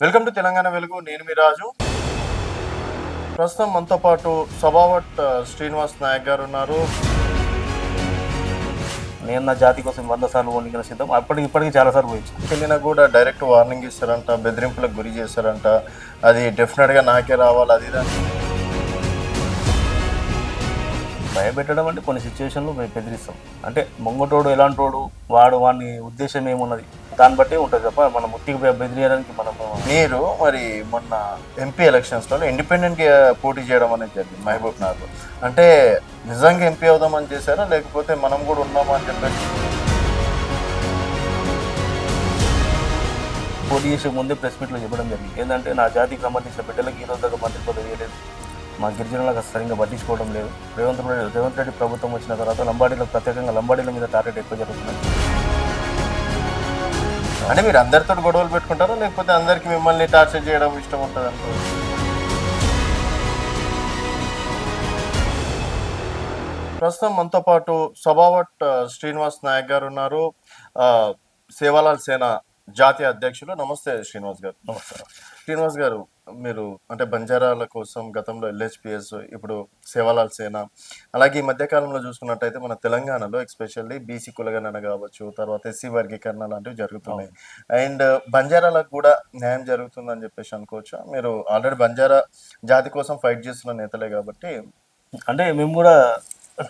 Welcome to Telangana వెలుగు. నేను మీ రాజు. ప్రస్తుతం మనతో పాటు సభావట్ శ్రీనివాస్ నాయక్ గారు ఉన్నారు. నేను నా జాతి కోసం 100 సార్లు వణికిన సిద్ధం. ఇప్పటికి చాలా సార్లు పోయించాను. వెళ్ళినా కూడా డైరెక్ట్ వార్నింగ్ ఇస్తారంట, బెదిరింపులకు గురి చేస్తారంట. అది డెఫినెట్గా నాకే రావాలి, అది ఇది. భయపెట్టడం అంటే కొన్ని సిచ్యువేషన్లు బెదిరిస్తాం. అంటే మొంగటోడు ఎలాంటోడు, వాడి ఉద్దేశం ఏమున్నది దాన్ని బట్టి ఉంటుంది తప్ప మనం ముట్టికి బెదిరియడానికి మనము. మీరు మరి మొన్న ఎంపీ ఎలక్షన్స్లో ఇండిపెండెంట్గా పోటీ చేయడం అనేది జరిగింది మహబూబ్ నగర్. అంటే నిజంగా ఎంపీ అవుదామని చేశారా, లేకపోతే మనం కూడా ఉన్నామని చెప్పేసి? పోటీ చేసే ముందే ప్రెస్ మీట్లో చెప్పడం జరిగింది. ఏంటంటే నా జాతికి సంబంధించిన బిడ్డలకు ఈ రోజు దాకా మంత్రి పదవి ఇవ్వలేదు, మా గిరిజనులకు సరిగ్గా పట్టించుకోవడం లేదు. రేవంత్ రెడ్డి ప్రభుత్వం వచ్చిన తర్వాత లంబాడీలకు ప్రత్యేకంగా లంబాడీల మీద టార్గెట్ ఎక్కువ జరుగుతుంది. అంటే మీరు అందరితో గొడవలు పెట్టుకుంటారా, లేకపోతే అందరికి మిమ్మల్ని టార్చర్ చేయడం ఇష్టం ఉంటుంది అనుకో? ప్రస్తుతం మనతో పాటు సభావట్ శ్రీనివాస్ నాయక్ గారు ఉన్నారు, సేవాలాల్ సేన జాతీయ అధ్యక్షులు. నమస్తే శ్రీనివాస్ గారు. నమస్కారం. శ్రీనివాస్ గారు, మీరు అంటే బంజారాల కోసం గతంలో ఎల్హెచ్పిఎస్, ఇప్పుడు సేవాలాల్ సేన, అలాగే ఈ మధ్యకాలంలో చూసుకున్నట్టయితే మన తెలంగాణలో ఎస్పెషల్లీ బీసీ కులగణన కావచ్చు, తర్వాత ఎస్సీ వర్గీకరణ లాంటివి జరుగుతున్నాయి. అండ్ బంజారాలకు కూడా న్యాయం జరుగుతుందని చెప్పేసి అనుకోవచ్చా? మీరు ఆల్రెడీ బంజారా జాతి కోసం ఫైట్ చేస్తున్న నేతలే కాబట్టి. అంటే మేము కూడా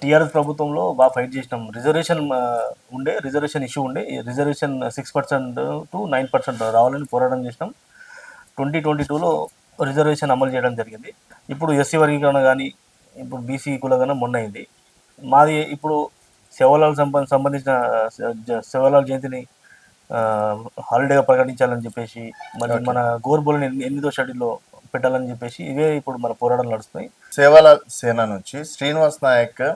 టీఆర్ఎస్ ప్రభుత్వంలో బాగా ఫైట్ చేసినాం. రిజర్వేషన్ ఇష్యూ ఉండే, రిజర్వేషన్ 6% to 9% రావాలని పోరాటం చేసినాం. 2022లో రిజర్వేషన్ అమలు చేయడం జరిగింది. ఇప్పుడు ఎస్సీ వర్గీకరణ కానీ, ఇప్పుడు బీసీ కులగణన మొన్న అయింది. మాది ఇప్పుడు సంబంధించిన సేవలాల్ జయంతిని హాలిడేగా ప్రకటించాలని చెప్పేసి, మరి మన గోర్బోల్ని 8వ షెడ్యూల్లో పెట్టాలని చెప్పేసి ఇవే ఇప్పుడు మన పోరాటాలు నడుస్తున్నాయి. సేవాలాల్ సేన నుంచి శ్రీనివాస్ నాయక్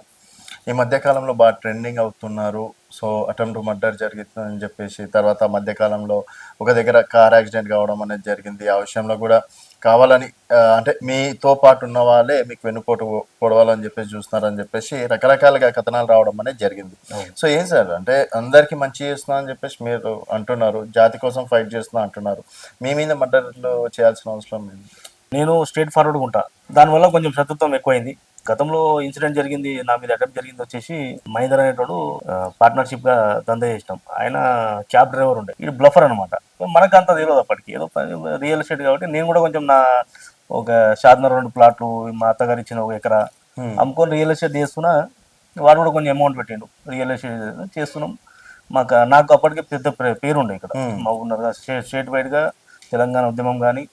ఈ మధ్యకాలంలో బాగా ట్రెండింగ్ అవుతున్నారు. సో అటెంప్ట్ మర్డర్ జరిగిందని చెప్పేసి, తర్వాత మధ్యకాలంలో ఒక దగ్గర కార్ యాక్సిడెంట్ కావడం అనేది జరిగింది. ఆ విషయంలో కూడా కావాలని అంటే మీతో పాటు ఉన్న వాళ్ళే మీకు వెన్నుపోటు పొడవాలని చెప్పేసి చూస్తున్నారని చెప్పేసి రకరకాలుగా కథనాలు రావడం అనేది జరిగింది. సో ఏం సార్, అంటే అందరికీ మంచి చేస్తున్నా అని చెప్పేసి మీరు అంటున్నారు, జాతి కోసం ఫైట్ చేస్తున్నా అంటున్నారు, మీ మీద మర్డర్లు చేయాల్సిన అవసరం లేదు. నేను స్ట్రేట్ ఫార్వర్డ్గా ఉంటా. దానివల్ల కొంచెం శత్రుత్వం ఎక్కువైంది. గతంలో ఇన్సిడెంట్ జరిగింది, నా మీద అటెంప్ట్ జరిగింది వచ్చేసి మహేందర్ అనేటోడు పార్ట్నర్షిప్గా దందా చేసినాం. ఆయన క్యాబ్ డ్రైవర్ ఉండే, ఇది బ్లఫర్ అనమాట. మనకు అంత తెలియదు అప్పటికి, ఏదో రియల్ ఎస్టేట్ కాబట్టి నేను కూడా కొంచెం నా ఒక షాద్నర్ 2 ప్లాట్లు, మా అత్తగారు ఇచ్చిన 1 ఎకరా అమ్ముకొని రియల్ ఎస్టేట్ చేస్తున్నా. వాడు కూడా కొంచెం అమౌంట్ పెట్టిండు, రియల్ ఎస్టేట్ చేస్తున్నాం. నాకు అప్పటికే పెద్ద పేరు ఉండే ఇక్కడ మా ఊరు స్టేట్ వైడ్గా. తెలంగాణ ఉద్యమం కానీ,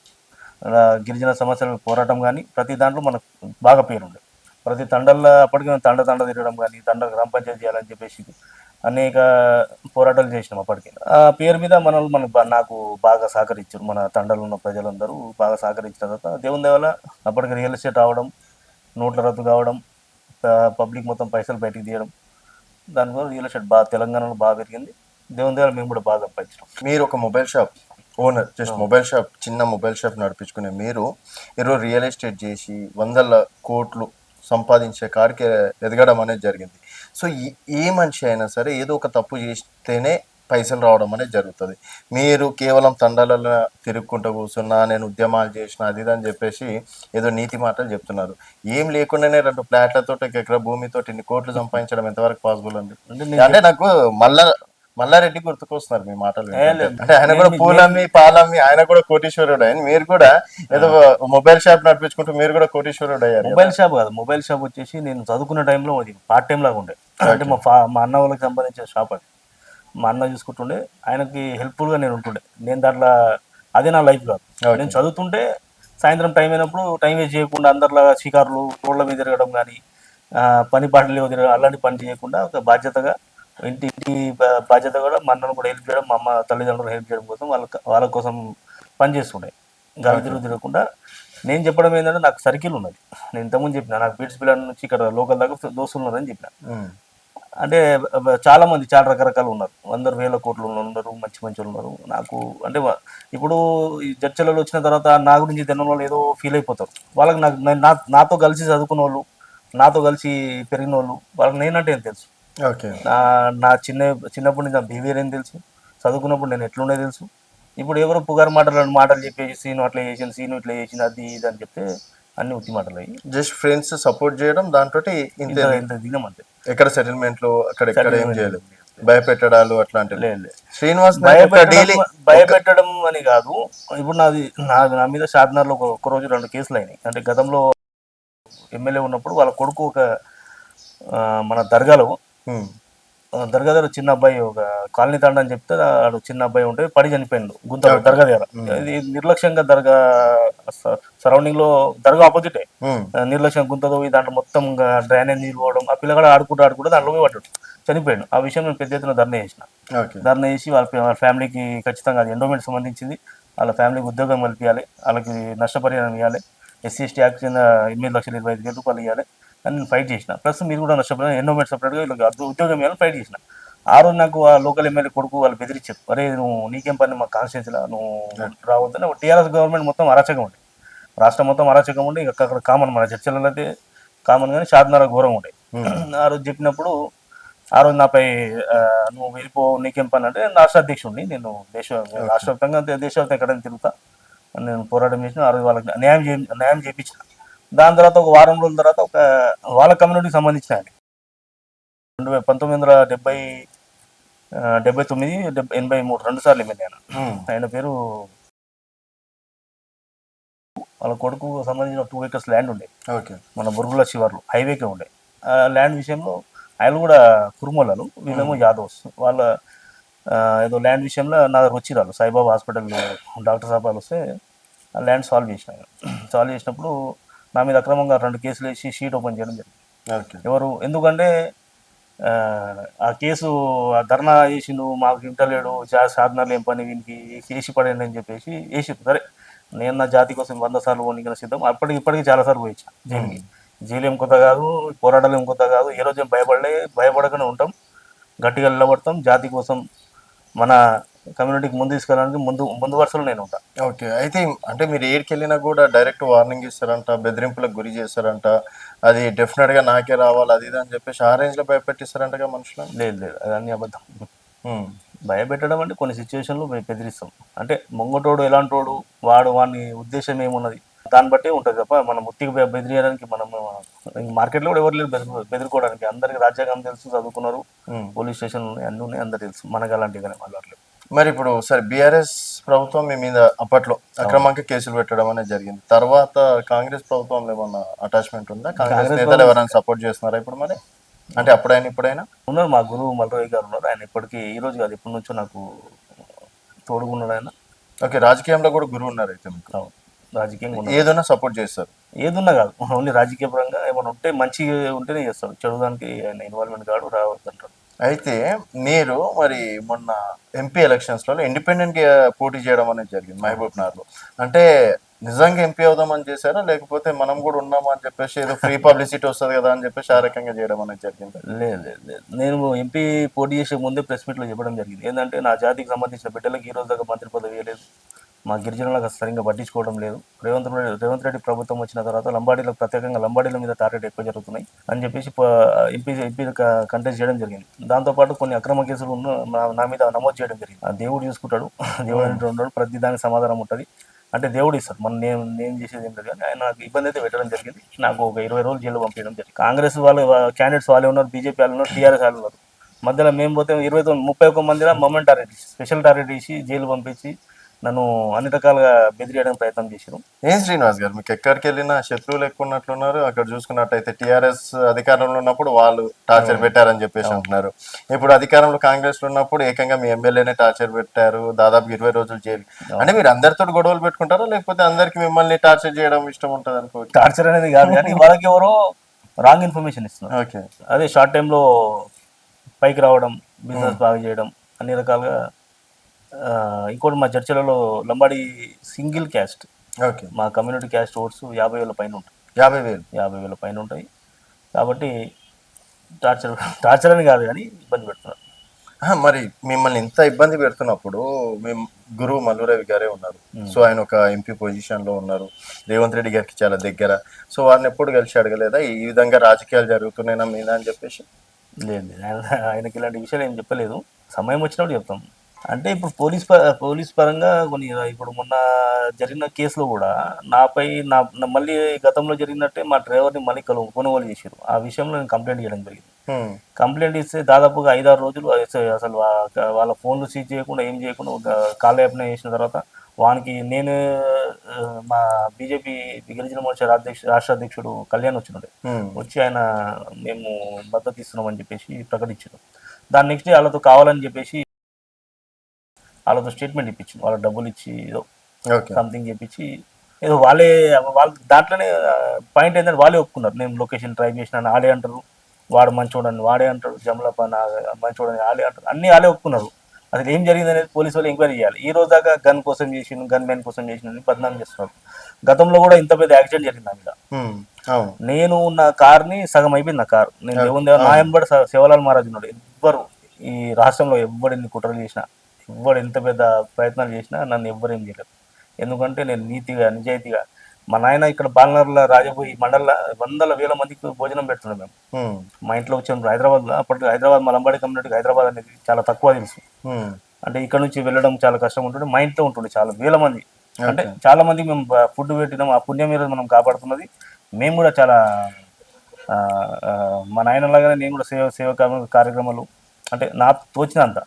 గిరిజన సమస్యల పోరాటం కానీ, ప్రతి దాంట్లో మనకు బాగా పేరుండే. ప్రతి తండల్లో అప్పటికి తండ తిరగడం కానీ, గ్రామ పంచాయతీ చేయాలని చెప్పేసి అనేక పోరాటాలు చేసినాం అప్పటికి. ఆ పేరు మీద నాకు బాగా సహకరించారు. మన తండలో ఉన్న ప్రజలందరూ బాగా సహకరించిన తర్వాత దేవుని దేవల అప్పటికి రియల్ ఎస్టేట్ రావడం, నోట్ల రద్దు కావడం, పబ్లిక్ మొత్తం పైసలు బయటికి తీయడం, దానివల్ల రియల్ ఎస్టేట్ బాగా తెలంగాణలో బాగా పెరిగింది. దేవుని దేవల మేము కూడా బాగా సంపాదించాం. మీరు ఒక mobile shop owner, just mobile shop, చిన్న మొబైల్ షాప్ నడిపించుకునే మీరు ఈరోజు రియల్ ఎస్టేట్ చేసి 100 కోట్లు సంపాదించే కాడికి ఎదగడం అనేది జరిగింది. సో ఏ మనిషి అయినా సరే ఏదో ఒక తప్పు చేస్తేనే పైసలు రావడం అనేది జరుగుతుంది. మీరు కేవలం తండాలలో తిరుగుకుంటూ కూర్చున్నా, నేను ఉద్యమాలు చేసిన అది ఇది అని చెప్పేసి ఏదో నీతి మాటలు చెప్తున్నారు. ఏం లేకుండానే 2 ఫ్లాట్లతో 1 ఎకరా భూమితో ఇన్ని కోట్లు సంపాదించడం ఎంతవరకు పాసిబుల్ అండి? అంటే నాకు మల్లారెడ్డి గుర్తుకొస్తున్నారు మీ మాటలు. అంటే ఆయన కూడా పూలమ్మి పాలమ్మి, ఆయన కూడా కోటీశ్వరుడు. ఆయన మీరు కూడా ఏదో మొబైల్ షాప్ నడిపించుకుంటూ మీరు కూడా కోటీశ్వరుడు అయ్యారు. మొబైల్ షాప్ కాదు, మొబైల్ షాప్ వచ్చేసి నేను చదువుకున్న టైంలో అది పార్ట్ టైం లాగా ఉండే. అంటే మా అన్న వాళ్ళకి సంబంధించిన షాప్ అది. మా అన్న చూసుకుంటుండే, ఆయనకి హెల్ప్ఫుల్గా నేను ఉంటుండే. నేను దాంట్లో అదే నా లైఫ్ కాదు. నేను చదువుతుంటే సాయంత్రం టైం అయినప్పుడు టైం వేస్ట్ చేయకుండా అందరిలాగా షికారులు రోడ్ల మీద తిరగడం కానీ, పని పాటలు తిరగడం అలాంటి పని చేయకుండా ఒక బాధ్యతగా ఇంటి బాధ్యత కూడా మా అన్నను కూడా హెల్ప్ చేయడం, మా అమ్మ తల్లిదండ్రులు హెల్ప్ చేయడం కోసం వాళ్ళ కోసం పని చేస్తుండే. గాలి తిరగకుండా నేను చెప్పడం ఏంటంటే, నాకు సర్కిల్ ఉన్నది. నేను ఇంతకుముందు చెప్పిన, నాకు బీట్స్ పిల్లల నుంచి ఇక్కడ లోకల్ దాకా దోస్తులు ఉన్నారని చెప్పిన. అంటే చాలా మంది చాలా రకరకాలు ఉన్నారు, 100,000 కోట్లు ఉన్నారు, మంచి వాళ్ళు ఉన్నారు. నాకు అంటే ఇప్పుడు ఈ చర్చలలో వచ్చిన తర్వాత నా గురించి తిన్న వాళ్ళు ఏదో ఫీల్ అయిపోతారు. వాళ్ళకి నాతో కలిసి చదువుకున్న వాళ్ళు, నాతో కలిసి పెరిగిన వాళ్ళు, వాళ్ళకి నేనంటే ఏం తెలుసు. నా చిన్నప్పటి నుంచి నా బిహేవియర్ ఏం తెలుసు, చదువుకున్నప్పుడు నేను ఎట్లుండే తెలుసు, ఇప్పుడు ఎవరు పుగారు మాటలు చెప్పేసి సీను అట్లా చేసింది, సీను ఇట్లా చేసింది, అది ఇది అని చెప్తే అన్ని ఉత్తి మాటలు అయ్యి జస్ట్ ఫ్రెండ్స్ సపోర్ట్ చేయడం దాంతో ఇంతే. ఇంత ఇంత దినం అంతే. ఎక్కడ సెటిల్మెంట్లు అక్కడ ఎక్కడ ఏం Settlement చేయలేదు, భయపెట్టడాలు అట్లాంటివి. లేదు లేదు. శ్రీనివాస్ నాయక్ ఒక భయపెట్టడం డైలీ భయపెట్టడం అని కాదు. ఇప్పుడు నా మీద షాద్నగర్లో ఒక రోజు 2 కేసులు అయినాయి. అంటే గతంలో ఎమ్మెల్యే ఉన్నప్పుడు వాళ్ళ కొడుకు ఒక మన దర్గాలో దర్గా దగ్గర చిన్న అబ్బాయి ఒక కాలనీ తాండ అని చెప్తే ఆడు చిన్న అబ్బాయి ఉంటే పడి చనిపోయిండు గుంత దర్గా దగ్గర. ఇది నిర్లక్ష్యంగా దర్గా సరౌండింగ్ లో దర్గా ఆపోజిటే నిర్లక్ష్యం గుంతతో దాంట్లో మొత్తం డ్రైనేజ్ నీళ్ళు పోవడం, ఆ పిల్లగాడు ఆడుకుంటూ దాంట్లో పోయి పడ్డాడు, చనిపోయాడు. ఆ విషయం నేను పెద్ద ఎత్తున ధర్నా చేసిన. ధర్నా చేసి వాళ్ళ ఫ్యామిలీకి ఖచ్చితంగా అది ఎండోమెంట్ సంబంధించింది, వాళ్ళ ఫ్యామిలీకి ఉద్యోగం కల్పించాలి, వాళ్ళకి నష్టపరిహారం ఇవ్వాలి, ఎస్సీ ఎస్టీ యాక్ట్ కింద 8,25,000 రూపాయలు ఇవ్వాలి అని నేను ఫైట్ చేసిన. ప్లస్ మీరు కూడా నష్టపరిహారం ఎండోమెంట్ సపరేట్గా వీళ్ళకి ఉద్యోగం ఇవ్వాలని ఫైట్ చేసిన. ఆ రోజు నాకు ఆ లోకల్ ఎమ్మెల్యే కొడుకు వాళ్ళు బెదిరించారు, అరే నువ్వు నీకేం పని మా కాన్స్టిట్యూన్సీలో నువ్వు రావద్దని. టీఆర్ఎస్ గవర్నమెంట్ మొత్తం అరాచకం ఉండే, రాష్ట్రం మొత్తం అరాచకం ఉండే. అక్కడ కామన్ మన చర్చలలో అయితే కామన్ కానీ షాద్నగర్ ఘోరం ఉండే. ఆ రోజు చెప్పినప్పుడు ఆ రోజు నాపై నువ్వు వెళ్ళిపో నీకేం పని అంటే, రాష్ట్ర అధ్యక్షుడిని నేను రాష్ట్ర వ్యాప్తంగా దేశవ్యాప్తంగా ఎక్కడైనా తిరుగుతా నేను పోరాటం చేసిన. ఆ రోజు వాళ్ళకి న్యాయం చేయించిన. దాని తర్వాత ఒక వారం రోజుల తర్వాత ఒక వాళ్ళ కమ్యూనిటీకి సంబంధించిన ఆయన 1970, 79, 83 2 సార్లు ఎమ్మెల్యే ఆయన పేరు. వాళ్ళ కొడుకు సంబంధించిన 2 acres ల్యాండ్ ఉండే మన బురుగుల శివార్లు హైవేకే ఉండే. ఆ ల్యాండ్ విషయంలో ఆయన కూడా కురుమోళ్ళు, వీళ్ళేమో యాదవ్స్. వాళ్ళ ఏదో ల్యాండ్ విషయంలో నా దగ్గర వచ్చిరాళ్ళు సాయిబాబా హాస్పిటల్ డాక్టర్ సాబాలు వస్తే ఆ ల్యాండ్ సాల్వ్ చేసిన. సాల్వ్ చేసినప్పుడు నా మీద అక్రమంగా 2 కేసులు వేసి షీట్ ఓపెన్ చేయడం జరిగింది. ఎవరు ఎందుకంటే ఆ కేసు ధర్నా చేసిండు, మాకు ఇంటలేడు, సాధనాలు ఏం పని వీనికి చేసి పడండి అని చెప్పేసి వేసి. సరే నేను నా జాతి కోసం 100 సార్లు పోనీకి సిద్ధం. ఇప్పటికీ చాలాసార్లు పోయించా జైలుకి. జైలు ఏం కొత్త కాదు, పోరాటాలు ఏం కొత్త కాదు. ఏ రోజు ఏం భయపడకనే ఉంటాం, గట్టిగా నిలబడతాం. జాతి కోసం మన కమ్యూనిటీకి ముందు తీసుకెళ్ళడానికి ముందు వరుసలో నేను ఉంటా. ఓకే, అయితే అంటే మీరు ఏడికి వెళ్ళినా కూడా డైరెక్ట్ వార్నింగ్ ఇస్తారంట, బెదిరింపులకు గురి చేస్తారంట, అది డెఫినెట్గా నాకే రావాలి అది ఇది అని చెప్పేసి ఆ రేంజ్లో భయపెట్టిస్తారంటగా మనుషులు. లేదు లేదు, అది అన్ని అబద్ధం. భయపెట్టడం అంటే కొన్ని సిచ్యువేషన్లో బెదిరిస్తాం. అంటే మొంగటోడు ఎలాంటోడు వాడిని ఉద్దేశం ఏమున్నది దాన్ని బట్టే ఉంటుంది తప్ప మనం ముత్తికి బెదిరియడానికి మనం మార్కెట్లో కూడా ఎవరు లేరు బెదిరికోవడానికి. అందరికి రాజ్యాంగం తెలుసు, చదువుకున్నారు, పోలీస్ స్టేషన్లు ఉన్నాయి, అన్నీ ఉన్నాయి, అందరు తెలుసు. మనకు అలాంటివి మాట్లాడలేదు. మరి ఇప్పుడు సరే బీఆర్ఎస్ ప్రభుత్వం మీ మీద అప్పట్లో అక్రమంగా కేసులు పెట్టడం అనేది జరిగింది. తర్వాత కాంగ్రెస్ ప్రభుత్వంలో ఏమన్నా అటాచ్మెంట్ ఉందా? కాంగ్రెస్ నేతలు ఎవరైనా సపోర్ట్ చేస్తున్నారా ఇప్పుడు? మరి అంటే అప్పుడైనా ఇప్పుడైనా ఉన్నారు. మా గురువు మల్రాయ్ గారు ఉన్నారు. ఆయన ఇప్పటికీ ఈ రోజు కాదు ఎప్పటి నుంచో నాకు తోడుగున్నాడు ఆయన. ఓకే, రాజకీయంలో కూడా గురువు ఉన్నారు అయితే మీకు? రాజకీయంగా ఏదైనా సపోర్ట్ చేస్తారు? ఏదున్నా కాదు, ఓన్లీ రాజకీయ పరంగా ఏమైనా ఉంటే మంచిగా ఉంటేనే చేస్తాడు, చెడుదానికి ఆయన ఇన్వాల్వ్మెంట్ కాడు, రావద్దంటాడు. అయితే మీరు మరి మొన్న ఎంపీ ఎలక్షన్స్లో ఇండిపెండెంట్గా పోటీ చేయడం అనేది జరిగింది మహబూబ్ నగర్లో. అంటే నిజంగా ఎంపీ అవుదామని చేశారా, లేకపోతే మనం కూడా ఉన్నామా అని చెప్పేసి ఏదో ఫ్రీ పబ్లిసిటీ వస్తుంది కదా అని చెప్పేసి ఆ రకంగా చేయడం అనేది జరిగింది? లేదు లేదు లేదు, నేను ఎంపీ పోటీ చేసే ముందే ప్రెస్ మీట్లో చెప్పడం జరిగింది. ఏంటంటే నా జాతికి సంబంధించిన బిడ్డలకు ఈ రోజు దాకా మంత్రి పదవి ఇవ్వలేదు, మా గిరిజనులకు సరిగ్గా పట్టించుకోవడం లేదు. రేవంత్ రెడ్డి ప్రభుత్వం వచ్చిన తర్వాత లంబాడీలకు ప్రత్యేకంగా లంబాడీల మీద టార్గెట్ ఎక్కువ జరుగుతున్నాయి అని చెప్పేసి ఎంపీ కంటెస్ట్ చేయడం జరిగింది. దాంతోపాటు కొన్ని అక్రమ కేసులు నా మీద నమోదు చేయడం జరిగింది. ఆ దేవుడు చూసుకుంటాడు, దేవుడు అంటే ఉన్నాడు, ప్రతి దానికి సమాధానం ఉంటుంది. అంటే దేవుడు ఇస్తాడు, మనం నేను చేసేది ఏం లేదు. కానీ ఆయన నాకు ఇబ్బంది అయితే పెట్టడం జరిగింది. నాకు ఒక 20 రోజులు జైలు పంపించడం జరిగింది. కాంగ్రెస్ వాళ్ళు క్యాండిడేట్స్ వాళ్ళే ఉన్నారు, బీజేపీ వాళ్ళు ఉన్నారు, టీఆర్ఎస్ వాళ్ళు ఉన్నారు. మధ్యలో మేము పోతే 31 మందిలో మమ్మల్ని టార్గెట్ చేసి స్పెషల్ టార్గెట్ చేసి జైలు పంపించి నన్ను అన్ని రకాలుగా బెదిరియడానికి ప్రయత్నం చేశారు. ఏం శ్రీనివాస్ గారు, మీకు ఎక్కడికి వెళ్ళినా శత్రువులు ఎక్కువ ఉన్నట్లున్నారు. అక్కడ చూసుకున్నట్టయితే టీఆర్ఎస్ అధికారంలో ఉన్నప్పుడు వాళ్ళు టార్చర్ పెట్టారని చెప్పేసి అంటున్నారు. ఇప్పుడు అధికారంలో కాంగ్రెస్ లో ఉన్నప్పుడు ఏకంగా మీ ఎమ్మెల్యేనే టార్చర్ పెట్టారు, దాదాపు 20 రోజులు జైలు. అంటే మీరు అందరితో గొడవలు పెట్టుకుంటారా, లేకపోతే అందరికి మిమ్మల్ని టార్చర్ చేయడం ఇష్టం ఉంటుంది అనుకో? టార్చర్ అనేది కాదు కానీ వాళ్ళకి ఎవరో రాంగ్ ఇన్ఫర్మేషన్ ఇస్తున్నారు. ఓకే, అదే షార్ట్ టైంలో పైకి రావడం, బిజినెస్ బాగా చేయడం, అన్ని రకాలుగా. ఇంకోటి మా చర్చలలో లంబాడి సింగిల్ క్యాస్ట్, ఓకే, మా కమ్యూనిటీ క్యాస్ట్ ఓట్స్ 50,000 పైన ఉంటాయి. 50,000 పైన ఉంటాయి. కాబట్టి టార్చర్ అని కాదు కానీ ఇబ్బంది పెడుతున్నారు. మరి మిమ్మల్ని ఇంత ఇబ్బంది పెడుతున్నప్పుడు మేము గురువు మల్లురవి గారే ఉన్నారు. సో ఆయన ఒక ఎంపీ పొజిషన్ లో ఉన్నారు, రేవంత్ రెడ్డి గారికి చాలా దగ్గర. సో వారిని ఎప్పుడు కలిసి అడగలేదా ఈ విధంగా రాజకీయాలు జరుగుతున్నాయినా మీద అని చెప్పేసి? లేదు, ఆయనకి ఇలాంటి విషయాలు ఏం చెప్పలేదు. సమయం వచ్చినప్పుడు చెప్తాం. అంటే ఇప్పుడు పోలీస్ పరంగా కొన్ని ఇప్పుడు మొన్న జరిగిన కేసులో కూడా నాపై మళ్ళీ గతంలో జరిగినట్టే మా డ్రైవర్ని మళ్ళీ కొనుగోలు చేశారు. ఆ విషయంలో నేను కంప్లైంట్ చేయడం జరిగింది. కంప్లైంట్ ఇస్తే దాదాపుగా 5-6 రోజులు అసలు వాళ్ళ ఫోన్లు సీజ్ చేయకుండా ఏం చేయకుండా కాలయాపన చేసిన తర్వాత వానికి నేను మా బీజేపీ గిరిజన మోర్చా రాష్ట్ర అధ్యక్షుడు కళ్యాణ్ వచ్చినాడు. వచ్చి ఆయన మేము మద్దతు ఇస్తున్నామని చెప్పేసి ప్రకటించారు. దాని నెక్స్ట్ డే వాళ్ళతో కావాలని చెప్పేసి వాళ్ళతో స్టేట్మెంట్ ఇప్పించింది. వాళ్ళకి డబ్బులు ఇచ్చి ఏదో సంథింగ్ చెప్పించి ఏదో వాళ్ళ దాంట్లోనే పాయింట్ ఏంటంటే వాళ్ళే ఒప్పుకున్నారు. నేను లొకేషన్ ట్రై చేసినాను వాళ్ళే అంటారు, వాడు మంచోడని వాడే అంటాడు, జమలప్ప మంచోడని వాళ్ళే అంటారు, అన్నీ వాళ్ళే ఒప్పుకున్నారు. అసలు ఏం జరిగింది అనేది పోలీసు వాళ్ళు ఎంక్వైరీ చేయాలి. ఈ రోజు దాకా గన్ కోసం చేసిన గన్ మ్యాన్ కోసం చేసిన బదనాం చేస్తున్నారు. గతంలో కూడా ఇంత పెద్ద యాక్సిడెంట్ జరిగింది నా మీద. నేను ఉన్న కార్ని సగం అయిపోయింది. నా కార్ నేను నా ఎంబడి శివలాల్ మహారాజ్ ఉన్నాడు. ఎవ్వరు ఈ రాష్ట్రంలో ఎవ్వడిని కుట్రలు చేసినా, ఎవ్వడు ఎంత పెద్ద ప్రయత్నాలు చేసినా నన్ను ఎవ్వరేం చేయలేరు. ఎందుకంటే నేను నీతిగా నిజాయితీగా మా నాయన ఇక్కడ బాలనగర్ల రాజబోయి మండల వందల వేల మందికి భోజనం పెడుతున్నాం మేము. మా ఇంట్లో వచ్చిన హైదరాబాద్లో అప్పటికి హైదరాబాద్ మా లంబాడి కమ్యూనిటీకి హైదరాబాద్ అనేది చాలా తక్కువ తెలుసు. అంటే ఇక్కడ నుంచి వెళ్ళడం చాలా కష్టం ఉంటుండే. మా ఇంట్లో ఉంటుండే చాలా వేల మంది. అంటే చాలా మందికి మేము ఫుడ్ పెట్టినాం. ఆ పుణ్యం మీద మనం కాపాడుతున్నది. మేము కూడా చాలా మా నాయనలాగానే నేను కూడా సేవ కార్యక్రమాలు అంటే నాకు తోచినంత.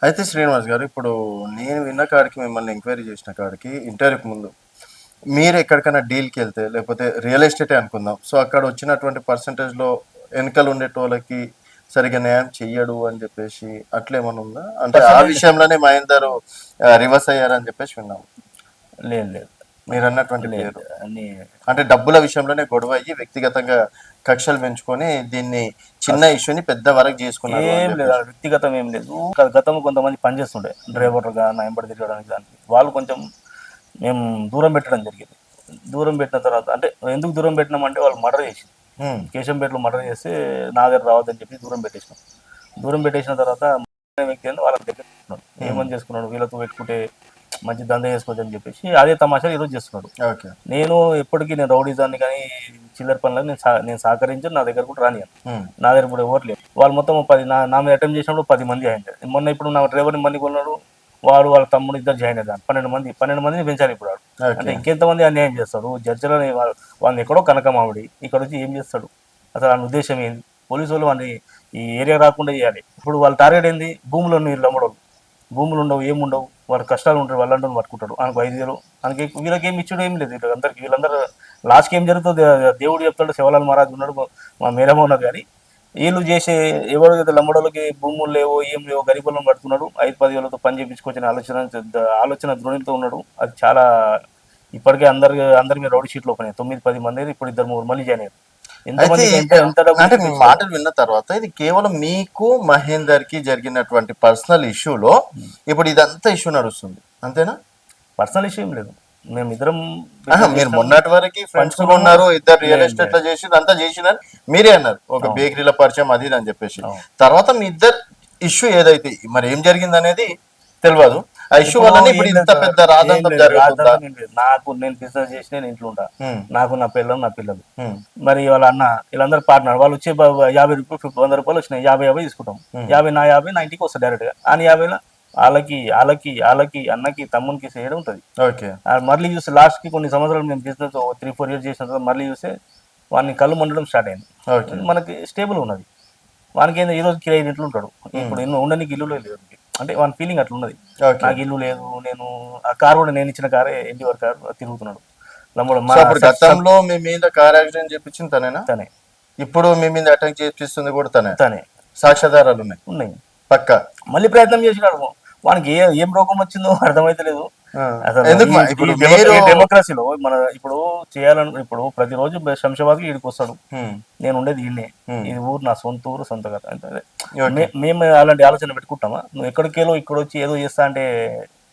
అయితే శ్రీనివాస్ గారు, ఇప్పుడు నేను విన్న కాడికి, మిమ్మల్ని ఎంక్వైరీ చేసిన కాడికి, ఇంటర్వ్యూకి ముందు మీరు ఎక్కడికైనా డీల్కి వెళ్తే, లేకపోతే రియల్ ఎస్టేటే అనుకుందాం, సో అక్కడ వచ్చినటువంటి పర్సంటేజ్లో వెనకలు ఉండేటోళ్ళకి సరిగా న్యాయం చెయ్యడు అని చెప్పేసి అట్లేమన్నా ఉందా? అంటే ఆ విషయంలోనే మహేందర్ రివర్స్ అయ్యారని చెప్పేసి విన్నాము. లేదు మీరు అన్నటువంటి లేదు అంటే డబ్బుల విషయంలోనే గొడవ అయ్యి వ్యక్తిగతంగా కక్షలు పెంచుకొని దీన్ని చిన్న ఇష్యూని పెద్ద వరకు చేసుకున్నారు. ఏం లేదు, వ్యక్తిగతం ఏం లేదు. గతంలో కొంతమంది పనిచేస్తుండే డ్రైవర్గా నా ఎంబడి తిరగడానికి. దానికి వాళ్ళు కొంచెం మేము దూరం పెట్టడం జరిగింది. దూరం పెట్టిన తర్వాత అంటే ఎందుకు దూరం పెట్టినామంటే వాళ్ళు మర్డర్ చేసి కేశంపేటలో మర్డర్ చేస్తే నా దగ్గర రావద్దని చెప్పి దూరం పెట్టేసినాం. దూరం పెట్టేసిన తర్వాత వ్యక్తి వాళ్ళ దగ్గర ఏమని చేసుకున్నాడు, వీళ్ళతో పెట్టుకుంటే మంచి దందా చేసుకోవచ్చు అని చెప్పేసి అదే తమాషా ఈరోజు చేస్తున్నాడు. నేను ఎప్పటికీ నేను రౌడీజాన్ని కానీ చిల్లర పనులను నేను సహకరించాను. నా దగ్గర కూడా రానియాను. నా దగ్గర కూడా ఎవరు లేదు. వాళ్ళు మొత్తం 10 నా మీద అటెంప్ట్ చేసినప్పుడు 10 మంది అయింది. మొన్న ఇప్పుడు నా డ్రైవర్ని మంది కొన్నాడు, వాడు వాళ్ళ తమ్ముడు ఇద్దరు జాయిన్ అయ్యారు. 12 మందిని పెంచాలి ఇప్పుడు. అంటే ఇంకెంతమంది అన్యాయం చేస్తాడు? జడ్జిలని వాళ్ళని ఎక్కడో కనకమావిడి ఇక్కడ వచ్చి ఏం చేస్తాడు? అసలు ఆయన ఉద్దేశం ఏంది? పోలీసు వాళ్ళు వాళ్ళని ఈ ఏరియా రాకుండా చేయాలి. ఇప్పుడు వాళ్ళ టార్గెట్ ఏంది? భూములు నీళ్ళు అమ్మడం. భూములు ఉండవు, ఏముండవు, వాళ్ళ కష్టాలు ఉంటారు, వాళ్ళంటూ పట్టుకుంటాడు. ఆయనకు 5,000 ఆయనకి వీళ్ళకి ఏమి ఇచ్చాడు? ఏం లేదు. వీళ్ళందరూ లాస్ట్కి ఏం జరుగుతుంది దేవుడు చెప్తాడు. శివలాల్ మహారాజ్ ఉన్నాడు, మా మేరమ్మ ఉన్నది. కానీ వీళ్ళు చేసే ఎవరైతే లంబడోళ్ళకి భూములు లేవో ఏం లేవో గరీబులను పడుతున్నాడు, 5-10 వేలతో పని చేయించుకొచ్చిన ఆలోచన ధోరణితో ఉన్నాడు. అది చాలా ఇప్పటికే అందరి మీద రౌడీ షీట్లు ఓపెన్ 9-10 మంది, ఇప్పుడు 2-3 మళ్ళీ జాయిన్ అయ్యారు. అంటే మీ మాటలు విన్న తర్వాత ఇది కేవలం మీకు మహేందర్ కి జరిగినటువంటి పర్సనల్ ఇష్యూలో ఇప్పుడు ఇదంతా ఇష్యూ నడుస్తుంది అంతేనా? పర్సనల్ ఇష్యూ ఏం లేదు. మేము ఇద్దరం మీరు మొన్నటి వరకు ఫ్రెండ్స్ ఉన్నారు, ఇద్దరు రియల్ ఎస్టేట్ లో చేసి అంతా చేసినారు మీరే అన్నారు, ఒక బేకరీల పరిచయం అది అని చెప్పేసి. తర్వాత మీ ఇద్దరు ఇష్యూ ఏదైతే మరి ఏం జరిగింది అనేది తెలియదు. ఆ ఇష్యూ వల్ల ఇప్పుడు ఇంత పెద్ద రాజంతం జరుగుతుందా? నాకు నేను బిజినెస్ చేసి నేను ఇంట్లో ఉంటా, నాకు నా పిల్లలు మరి వాళ్ళ అన్న వీళ్ళందరూ పార్ట్నర్. వాళ్ళు వచ్చి 50 రూపాయలు 100 రూపాయలు వచ్చినాయి, 50 తీసుకుంటాం. 50 నా ఇంటికి వస్తుంది డైరెక్ట్ గా. అని 50 వాళ్ళకి అన్నకి తమ్మునికి చేయడం ఉంటుంది. మళ్ళీ చూస్తే లాస్ట్ కి కొన్ని సంవత్సరాలు మేము బిజినెస్ 3-4 ఇయర్స్ చేసిన తర్వాత మళ్ళీ చూస్తే వాడిని కళ్ళు మండడం స్టార్ట్ అయింది. మనకి స్టేబుల్ ఉన్నది. వానికి ఏంటంటే ఈ రోజు కిరాయి ఇంట్లో ఉంటాడు. ఇప్పుడు ఉండడానికి ఇల్లు లేదు. అంటే వాని ఫీలింగ్ అట్లా ఉన్నది. నాకు ఇల్లు లేదు, నేను ఆ కార్ కూడా నేను ఇచ్చిన కారే ఎన్టీఆర్ కార్ తిరుగుతున్నాడు. గతంలో మీ మీద కార్ యాక్సిడెంట్ చేపించింది తనేనా? తనే. ఇప్పుడు మీ మీద అటాక్ చేపిస్తుంది కూడా తనే. సాక్ష్యాధారాలు ఉన్నాయి పక్క. మళ్ళీ ప్రయత్నం చేసినాడు. వానికి ఏం రోగం వచ్చిందో అర్థమైతలేదు. డెమోక్రసీలో మన ఇప్పుడు ఇప్పుడు ప్రతిరోజు శంషాబాద్ కి ఇడికి వస్తాడు. నేను ఉండేది ఈయనే. ఇది ఊరు నా సొంత ఊరు, సొంత కథ. మేము అలాంటి ఆలోచన పెట్టుకుంటామా? నువ్వు ఎక్కడికేలో ఇక్కడ వచ్చి ఏదో చేస్తా అంటే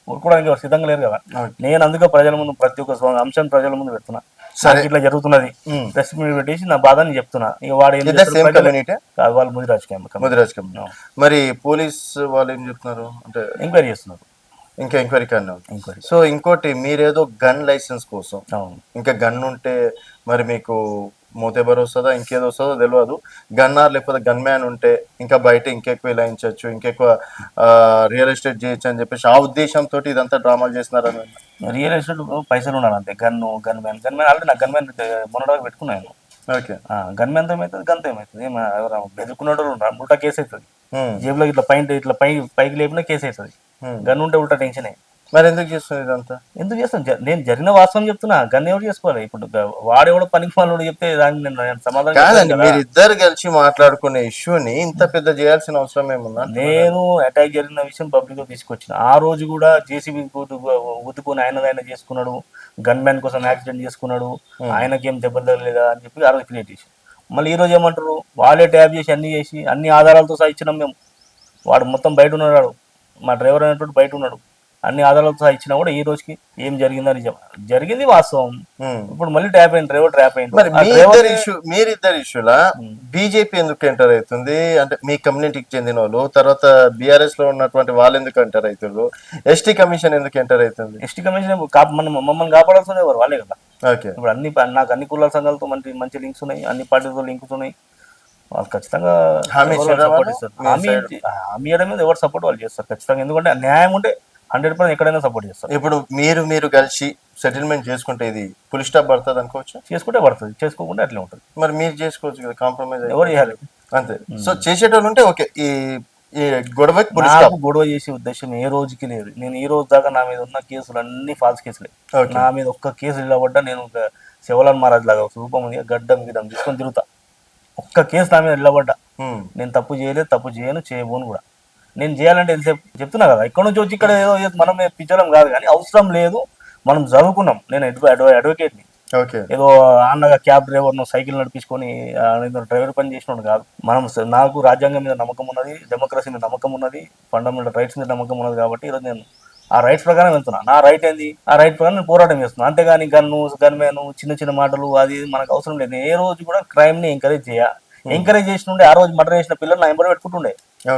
ఊరుకోవడానికి సిద్ధంగా లేరు కదా. నేను అందుకే ప్రజల ముందు ప్రతి ఒక్క అంశం ప్రజల ముందు పెడుతున్నా. ఇట్లా జరుగుతున్నది, ప్రెస్ మీట్ పెట్టేసి నా బాధని చెప్తున్నా. ఇక వాడు వాళ్ళు ముదిరాజ్ క్యాంప్. మరి పోలీస్ వాళ్ళు ఏం చెప్తున్నారు అంటే ఎంక్వైరీ చేస్తున్నారు. ఇంకా ఎంక్వైరీ కానీ. సో ఇంకోటి, మీరేదో గన్ లైసెన్స్ కోసం ఇంకా గన్ ఉంటే మరి మీకు మోతేబర్ వస్తుందా ఇంకేదో వస్తుందో తెలియదు. గన్నార్ లేకపోతే గన్ మ్యాన్ ఉంటే ఇంకా బయట ఇంకెక్కువ ఇలాయించవచ్చు, ఇంకెక్కువ రియల్ ఎస్టేట్ చేయొచ్చు అని చెప్పేసి ఆ ఉద్దేశంతో ఇదంతా డ్రామాలు చేస్తున్నారని. రియల్ ఎస్టేట్ పైసలు ఉండాలి అంతే. గన్ మ్యాన్ ఆల్రెడీ నాకు గన్ మ్యాన్ మొన్నటిదాకా పెట్టుకున్నాను. ఓకే. గన్ మ్యాన్ తో ఏమవుతుంది, గన్తో ఏమవుతుంది, ఎవరు బెదుకున్నాడు ఉల్టా కేసు అవుతుంది. జేబులో ఇట్లా ఇట్లా పైకి లేపినా కేసు అవుతుంది. గన్ ఉంటే ఉల్టా టెన్షనే. మరి ఎందుకు చేస్తుంది ఇదంతా? ఎందుకు చేస్తాం? నేను జరిగిన వాస్తవం చెప్తున్నా. గన్ ఎవరు చేసుకోవాలి? ఇప్పుడు వాడెవడో పనికి వాళ్ళు చెప్తే దాన్ని నేను సమాధానం కాదండి. మీరు ఇద్దరు కలిసి మాట్లాడుకునే ఇష్యూని ఇంత పెద్ద చేయాల్సిన అవసరం ఏముందా? నేను అటాక్ జరిగిన విషయం పబ్లిక్ లో తీసుకొచ్చిన. ఆ రోజు కూడా జేసీబీ ఉతుకుని ఆయన చేసుకున్నాడు, గన్ మ్యాన్ కోసం యాక్సిడెంట్ చేసుకున్నాడు, ఆయనకేం దెబ్బలు తగలేదా అని చెప్పి ఆ రోజు క్రియేట్ చేసి, మళ్ళీ ఈ రోజు ఏమంటారు, వాళ్ళే ట్యాప్ చేసి అన్ని చేసి అన్ని ఆధారాలతో సహా ఇచ్చినాం మేము. వాడు మొత్తం బయట ఉన్నాడు, మా డ్రైవర్ అనేటువంటి బయట ఉన్నాడు, అన్ని ఆధారాలతో సహా ఇచ్చినా కూడా ఈ రోజుకి ఏం జరిగిందని జరిగింది వాస్తవం. ఇప్పుడు మళ్ళీ ట్యాప్ అయింది, డ్రైవర్ ట్యాప్ అయింది. మరి మీరిద్దరు ఇష్యూలా బీజేపీ ఎందుకు ఎంటర్ అవుతుంది? అంటే మీ కమ్యూనిటీకి చెందిన వాళ్ళు, తర్వాత బీఆర్ఎస్ లో ఉన్నటువంటి వాళ్ళు ఎందుకు ఎంటర్ అవుతారు? ఎస్టీ కమిషన్ ఎందుకు ఎంటర్ అవుతుంది? ఎస్టీ కమిషన్ మమ్మల్ని కాపాడాల్సింది ఎవరు? వాళ్ళే కదా. ఓకే. ఇప్పుడు నాకు అన్ని కులాల సంఘాలతో మంచి మంచి లింక్స్ ఉన్నాయి, అన్ని పార్టీలతో లింక్స్ ఉన్నాయి. వాళ్ళు ఖచ్చితంగా సపోర్ట్ ఇస్తారు. హామీ ఇవ్వడం మీద ఎవరు సపోర్ట్ వాళ్ళు చేస్తారు ఖచ్చితంగా. ఎందుకంటే న్యాయం ఉంటే 100% ఎక్కడైనా సపోర్ట్ చేస్తారు. ఇప్పుడు మీరు కలిసి సెటిల్మెంట్ చేసుకుంటే ఇది ఫుల్ స్టాప్ పడుతుంది అనుకోవచ్చు? చేసుకుంటే పడుతుంది, చేసుకోకుండా అట్లే ఉంటుంది. మరి మీరు చేసుకోవచ్చు కదా, కాంప్రమైజ్ ఎవరు చేయాలి అంతే. సో చేసేటోళ్ళు ఉంటే ఓకే. ఈ గొడవ చేసే ఉద్దేశం ఏ రోజుకి లేదు. నేను ఈ రోజు దాకా నా మీద ఉన్న కేసులు అన్ని ఫాల్స్ కేసులే. నా మీద ఒక్క కేసు నిలబడ్డా నేను శివలాల్ మహారాజ్ లాగా రూపం ఉంది, గడ్డం గిడ్డం తీసుకొని తిరుగుతా. ఒక్క కేసు నా మీద నిలబడ్డా. నేను తప్పు చేయలేదు, తప్పు చేయను, చేయబోను కూడా. నేను చేయాలంటే ఎంతసేపు చెప్తున్నా కదా, ఇక్కడ నుంచి వచ్చి ఇక్కడ ఏదో మనం పిచ్చలం కాదు, కానీ అవసరం లేదు. మనం చదువుకున్నాం. నేను అడ్వకేట్ని. ఏదో అన్నగా క్యాబ్ డ్రైవర్ను సైకిల్ నడిపించుకొని డ్రైవర్ పని చేసినాడు కాదు. నాకు రాజ్యాంగం మీద నమ్మకం ఉన్నది, డెమోక్రసీ మీద నమ్మకం ఉన్నది, ఫండమెంటల్ రైట్స్ మీద నమ్మకం ఉన్నది. కాబట్టి ఈరోజు నేను ఆ రైట్స్ ప్రకారం వెళ్తున్నా. నా రైట్ ఏంది, ఆ రైట్ ప్రకారం నేను పోరాటం చేస్తున్నాను. అంతేగాని గన్ మ్యాన్ చిన్న చిన్న మాటలు అది మనకు అవసరం లేదు. నేను ఏ రోజు కూడా క్రైమ్ ని ఎంకరేజ్ చేసినుండే. ఆ రోజు మర్డర్ చేసిన పిల్లలు నా ఎంబర్ పెట్టుకుంటుండే.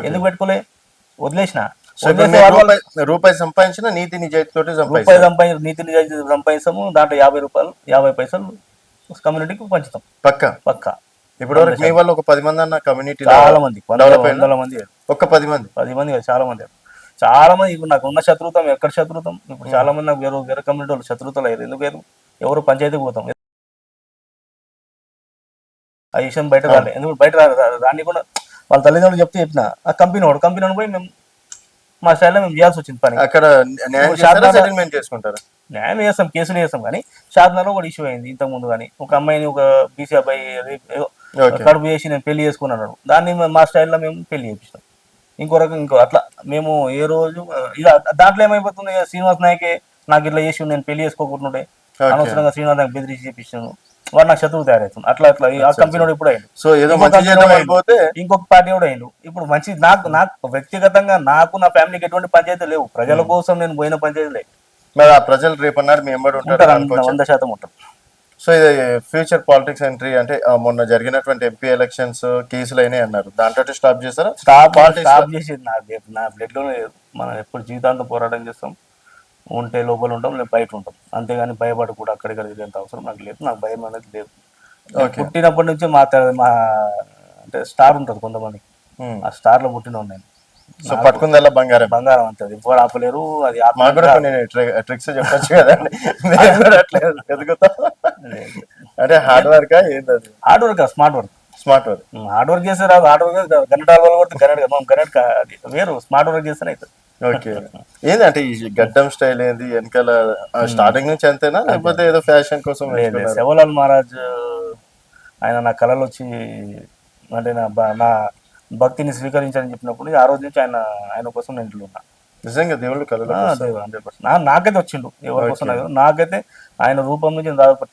ఎందుకు పెట్టుకోలే? వదిలేసిన. రూపాయి సంపాదించిన నీతి నిజాయితీతో నీతి నిజాయితీ సంపాదిస్తాము. దాంట్లో 50 రూపాయలు 50 పైసలు కమ్యూనిటీకి పంచుతాం. పక్క ఇప్పుడు మీ వల్ల ఒక 10 మంది అన్న కమ్యూనిటీ చాలా మంది, వందల మంది, ఒక 10 మంది చాలా మంది. ఇప్పుడు నాకు ఉన్న శత్రుత్వం ఎక్కడ శత్రుత్వం? ఇప్పుడు చాలా మంది నాకు వేరే కమ్యూనిటీ వాళ్ళు శత్రుత్వం అయ్యారు. ఎందుకు వేరు? ఎవరు పంచాయతీకి పోతాం. ఆ విషయం బయట రాలే. ఎందుకు బయట రాని కూడా వాళ్ళ తల్లిదండ్రులు చెప్పిన ఆ కంపెనీ పోయి మేము మా స్టైల్లో మేము చేయాల్సి వచ్చింది పని. అక్కడ న్యాయం చేస్తాం, కేసులు చేస్తాం. కానీ షాద్నగర్లో ఒక ఇష్యూ అయింది ఇంతకు ముందు. కానీ ఒక అమ్మాయిని, ఒక బీసీ అబ్బాయి కడుపు చేసి నేను పెళ్లి చేసుకున్నాడు. దాన్ని మా స్టైల్లో మేము పెళ్లి చేపిస్తాం. ఇంకో అట్లా మేము ఏ రోజు ఇలా దాంట్లో ఏమైపోతుంది, శ్రీనివాస్ నాయకే నాకు ఇట్లా చేసి నేను పెళ్లి చేసుకోకుంటుండే, అనవసరంగా శ్రీనివాస్ నాయక్ బెదిరించి చేపించాను, వాడు నాకు శత్రువు తయారవుతుంది. అట్లా ఆ కంపెనీ ఇప్పుడు అయిండు. సో ఇంకొక పార్టీ కూడా అయిండు. ఇప్పుడు మంచి నాకు వ్యక్తిగతంగా నాకు నా ఫ్యామిలీకి ఎటువంటి పంచాయతీ లేవు. ప్రజల కోసం నేను పోయిన పంచాయతీ లేవు. మరి ఆ ప్రజలు రేపు అన్నారు మీ ఎంబడి ఉంటారు 100% ఉంటారు. సో ఇది ఫ్యూచర్ పాలిటిక్స్ ఎంట్రీ అంటే మొన్న జరిగినటువంటి ఎంపీ ఎలక్షన్స్ కేసులు అయినాయి అన్నారు, దాంట్లో స్టాప్ చేస్తారా? స్టాప్ చేసేది నా బ్లడ్ లోనే లేదు. మనం ఎప్పుడు జీవితాంతం పోరాటం చేస్తాం. ఉంటే లోపల ఉంటాం, లేదు బయట ఉంటాం. అంతేగాని భయపడి కూడా అక్కడిక్కడ తిరిగేంత అవసరం నాకు లేదు. నాకు భయం అనేది లేదు. పుట్టినప్పటి నుంచి మా అంటే స్టార్ ఉంటుంది కొంతమంది, ఆ స్టార్ లో పుట్టిన నేను. సో పట్టుకుందల్లా బంగారం అంతే, ఇప్పుడు ఆపలేరు. అది ట్రిక్స్ చెప్పచ్చు కదండి. అంటే హార్డ్ వర్క్ ఏంటది? Hard work, smart work. Hard work చేస్తే రాదు. హార్డ్ వర్క్ గన్నెట్ వేరు, స్మార్ట్ వర్క్ చేస్తేనే అవుతుంది. ఓకే. ఏంటంటే ఈ గడ్డం స్టైల్ ఏంది వెనకాల స్టార్టింగ్ నుంచి అంతేనా, లేకపోతే ఏదో ఫ్యాషన్ కోసం? శివలాల్ మహారాజ్ ఆయన నా కళలు వచ్చి అంటే నా భక్తిని స్వీకరించాలని చెప్పినప్పుడు ఆ రోజు నుంచి ఆయన కోసం నేను ఇంట్లో ఉన్నా. నిజంగా దేవుళ్ళు కళలు 100%. నాకైతే వచ్చిండు, ఎవరి కోసం నాకైతే ఆయన రూపం నుంచి దాదాపు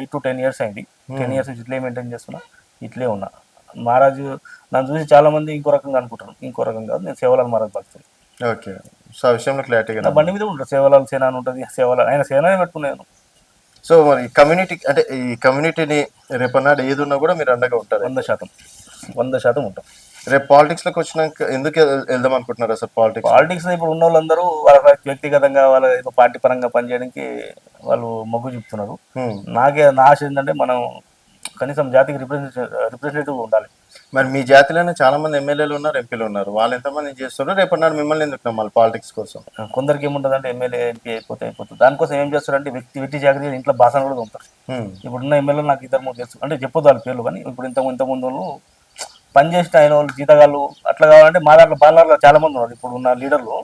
8 to 10 years అయింది. 10 years నుంచి ఇట్లే మెయింటైన్ చేస్తున్నా, ఇట్లే ఉన్నా. మహారాజు నన్ను చూసి చాలా మంది ఇంకో రకంగా అనుకుంటారు. ఇంకో రకంగా కాదు, నేను శివలాల్ మహారాజ్ భక్తులు. ఓకే. సో ఆ విషయంలో క్లారిటీగా నా బండి మీద ఉంటుంది శివలాల్ సేన అని ఉంటుంది. ఆయన సేననే పెట్టుకున్నాను. సో మరి కమ్యూనిటీ అంటే ఈ కమ్యూనిటీని రేపన్నాడు ఏది ఉన్నా కూడా మీరు అండగా ఉంటారు? 100% ఉంటాం. రేపు పాలిటిక్స్ లోకి వచ్చినాక ఎందుకు వెళ్దాం అనుకుంటున్నారు అసలు? పాలిటిక్స్ ఇప్పుడు ఉన్న వాళ్ళందరూ వాళ్ళ వ్యక్తిగతంగా వాళ్ళ ఏదో పార్టీ పరంగా పనిచేయడానికి వాళ్ళు మొగ్గు చూపుతున్నారు. నా ఆశ ఏంటంటే మనం కనీసం జాతికి రిప్రజెంటేటివ్ ఉండాలి. మరి మీ జాతిలోనే చాలా మంది ఎమ్మెల్యేలు ఉన్నారు, ఎంపీలు ఉన్నారు. వాళ్ళు ఎంతమంది చేస్తున్నారు? రేపటి మిమ్మల్ని ఎందుకు నమ్మాలి పాలిటిక్స్ కోసం? కొందరికి ఏముంటుందంటే ఎమ్మెల్యే ఎంపీ అయిపోతుంది. దానికోసం ఏం చేస్తారంటే వెట్టి చాకరీ ఇంట్లో బాసన కూడా తోముతారు. ఇప్పుడున్న ఎమ్మెల్యేలు నాకు ఇద్దరు మూడు తెలుసు, అంటే చెప్పొద్దు వాళ్ళ పేర్లు, కానీ ఇప్పుడు ఇంతకుముందు వాళ్ళు పనిచేసిన ఆయన వాళ్ళు జీతగాళ్ళు అట్లా కావాలంటే మా దాంట్లో బాలర్లో చాలా మంది ఉన్నారు. ఇప్పుడు ఉన్న లీడర్లు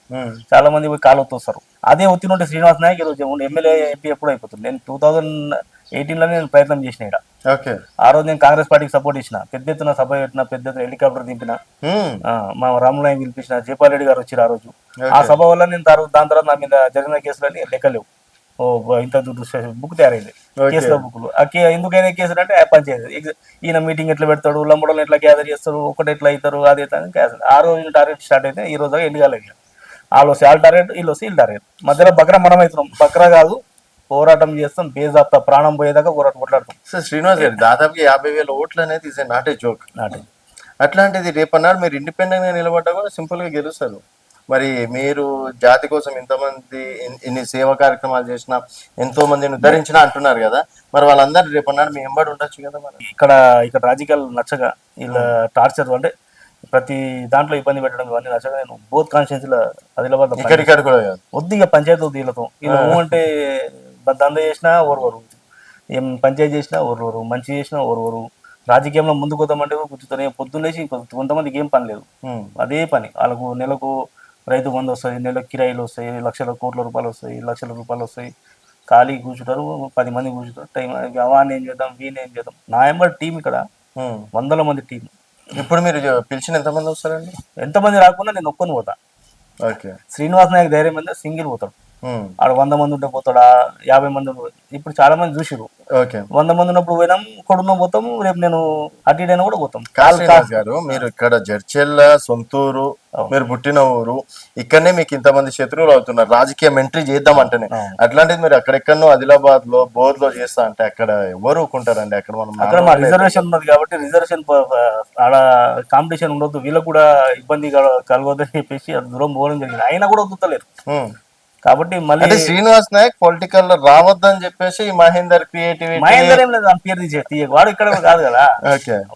చాలా మంది పోయి కాలు వస్తారు. అదే ఒత్తిడి శ్రీనివాస్ నాయక్ ఈరోజు ఎమ్మెల్యే ఎంపీ ఎప్పుడు అయిపోతుంది. నేను 2018లో నేను ప్రయత్నం చేసిన ఇక్కడ. ఆ రోజు నేను కాంగ్రెస్ పార్టీకి సపోర్ట్ ఇచ్చిన, పెద్ద ఎత్తున సభ పెట్టిన, పెద్ద ఎత్తున హెలికాప్టర్ దింపిన, మా రామునాయక్ పిలిపించిన, జయపాల్ రెడ్డి గారు వచ్చారు ఆ రోజు. ఆ సభ వల్ల నేను దాని తర్వాత నా మీద జరిగిన కేసులన్నీ లెక్కలేవు. ఓ ఇంత బుక్ తయారైంది, కేసులో బుక్లు. ఎందుకైనా కేసులు అంటే పంచాయతీ ఈయన మీటింగ్ ఎట్లా పెడతాడు, లంబడలు ఎట్లా గ్యాదర్ చేస్తారు, ఒకటి ఎట్లా అవుతారు, అది ఎట్లా కేసు. ఆ రోజు టార్గెట్ స్టార్ట్ అయితే ఈ రోజు ఎన్ని కాలేదు. వాళ్ళు వస్తే వాళ్ళ టార్గెట్, వీళ్ళు వస్తే వీళ్ళు టార్గెట్. మధ్యలో బక్రా మనం అవుతున్నాం. బక్రా కాదు, పోరాటం చేస్తాం, బేజాప్తా ప్రాణం పోయేదాకా కొట్లాడతాం. సార్ శ్రీనివాస్ గారు, దాదాపు 50,000 ఓట్లు అనేది ఇస్ నాట్ ఏ జోక్. అట్లాంటిది రేపన్నాడు మీరు ఇండిపెండెంట్ గా నిలబడ్డా కూడా సింపుల్ గా గెలుస్తారు. మరి మీరు జాతి కోసం ఇంతమంది ఇన్ని సేవా కార్యక్రమాలు చేసినా, ఎంతో మందిని ఉద్ధరించినా అంటున్నారు కదా, మరి వాళ్ళందరూ రేపన్నాడు మీ ఎంబడి ఉండొచ్చు కదా. మరి ఇక్కడ రాజకీయాలు నచ్చగా ఇలా టార్చర్, అంటే ప్రతి దాంట్లో ఇబ్బంది పెట్టడం ఇవన్నీ నచ్చగా నేను బోత్ కాన్స్టిట్యూన్సీ లో ఆదిలాబాద్ ఇక్కడ కూడా వద్దు ఇక పంచాయతీ వీళ్ళతో వీళ్ళు అంటే దంద చేసినా ఓర్వరు, ఏం పంచాయతీ చేసినా ఓర్వరు, మంచి చేసినా ఓర్వరు. రాజకీయంలో ముందుకు పోతామంటే కూర్చుతారు. పొద్దున్నేసి కొంతమందికి ఏం పని లేదు, అదే పని వాళ్ళకు. నెలకు రైతు బంధు వస్తుంది, నెలకు కిరాయిలు వస్తాయి, లక్షల కోట్ల రూపాయలు వస్తాయి, లక్షల రూపాయలు వస్తాయి. ఖాళీ కూర్చుంటారు, 10 మంది కూర్చుంటారు. టైం వాడిని ఏం చేద్దాం, వీని ఏం చేద్దాం. నా ఎంబడి టీం ఇక్కడ 100 మంది టీం. ఇప్పుడు మీరు పిలిచిన ఎంతమంది వస్తారండి? ఎంతమంది రాకుండా నేను ఒక్కని పోతా. శ్రీనివాస్ నాయక్ ధైర్యం మీద సింగిల్ పోతాడు. ఆడ 100 మంది ఉంటే పోతాడా, 50 మంది ఉంటే. ఇప్పుడు చాలా మంది చూసిరు, 100 మంది ఉన్నప్పుడు పోయినాం, ఇక్కడున్న పోతాం, రేపు నేను అటుడైనా కూడా పోతాం. గారు మీరు ఇక్కడ జడ్చెల్ల సొంతూరు, మీరు పుట్టిన ఊరు, ఇక్కడనే మీకు ఇంతమంది శత్రువులు అవుతున్నారు రాజకీయం ఎంట్రీ చేద్దామంటేనే. అట్లాంటిది మీరు అక్కడెక్కడో ఆదిలాబాద్ లో బోధ్ లో చేస్తా అంటే అక్కడ ఎవరు ఊరుకుంటారండి? అక్కడ మా రిజర్వేషన్ ఉన్నది కాబట్టి రిజర్వేషన్ ఆడ కాంపిటీషన్ ఉండొద్దు, వీళ్ళకు కూడా ఇబ్బంది కలగొద్దని చెప్పేసి దూరం పోవడం జరిగింది. అయినా కూడా వద్దుతలేరు. కాబట్టి మళ్ళీ శ్రీనివాస్ నాయక్ పొలిటికల్ లో రావద్దని చెప్పేసి మహేందర్ క్రియేటివిటీ, మహేందర్ ఏం లేదు పేరు తీసే వాడు ఇక్కడ కాదు కదా.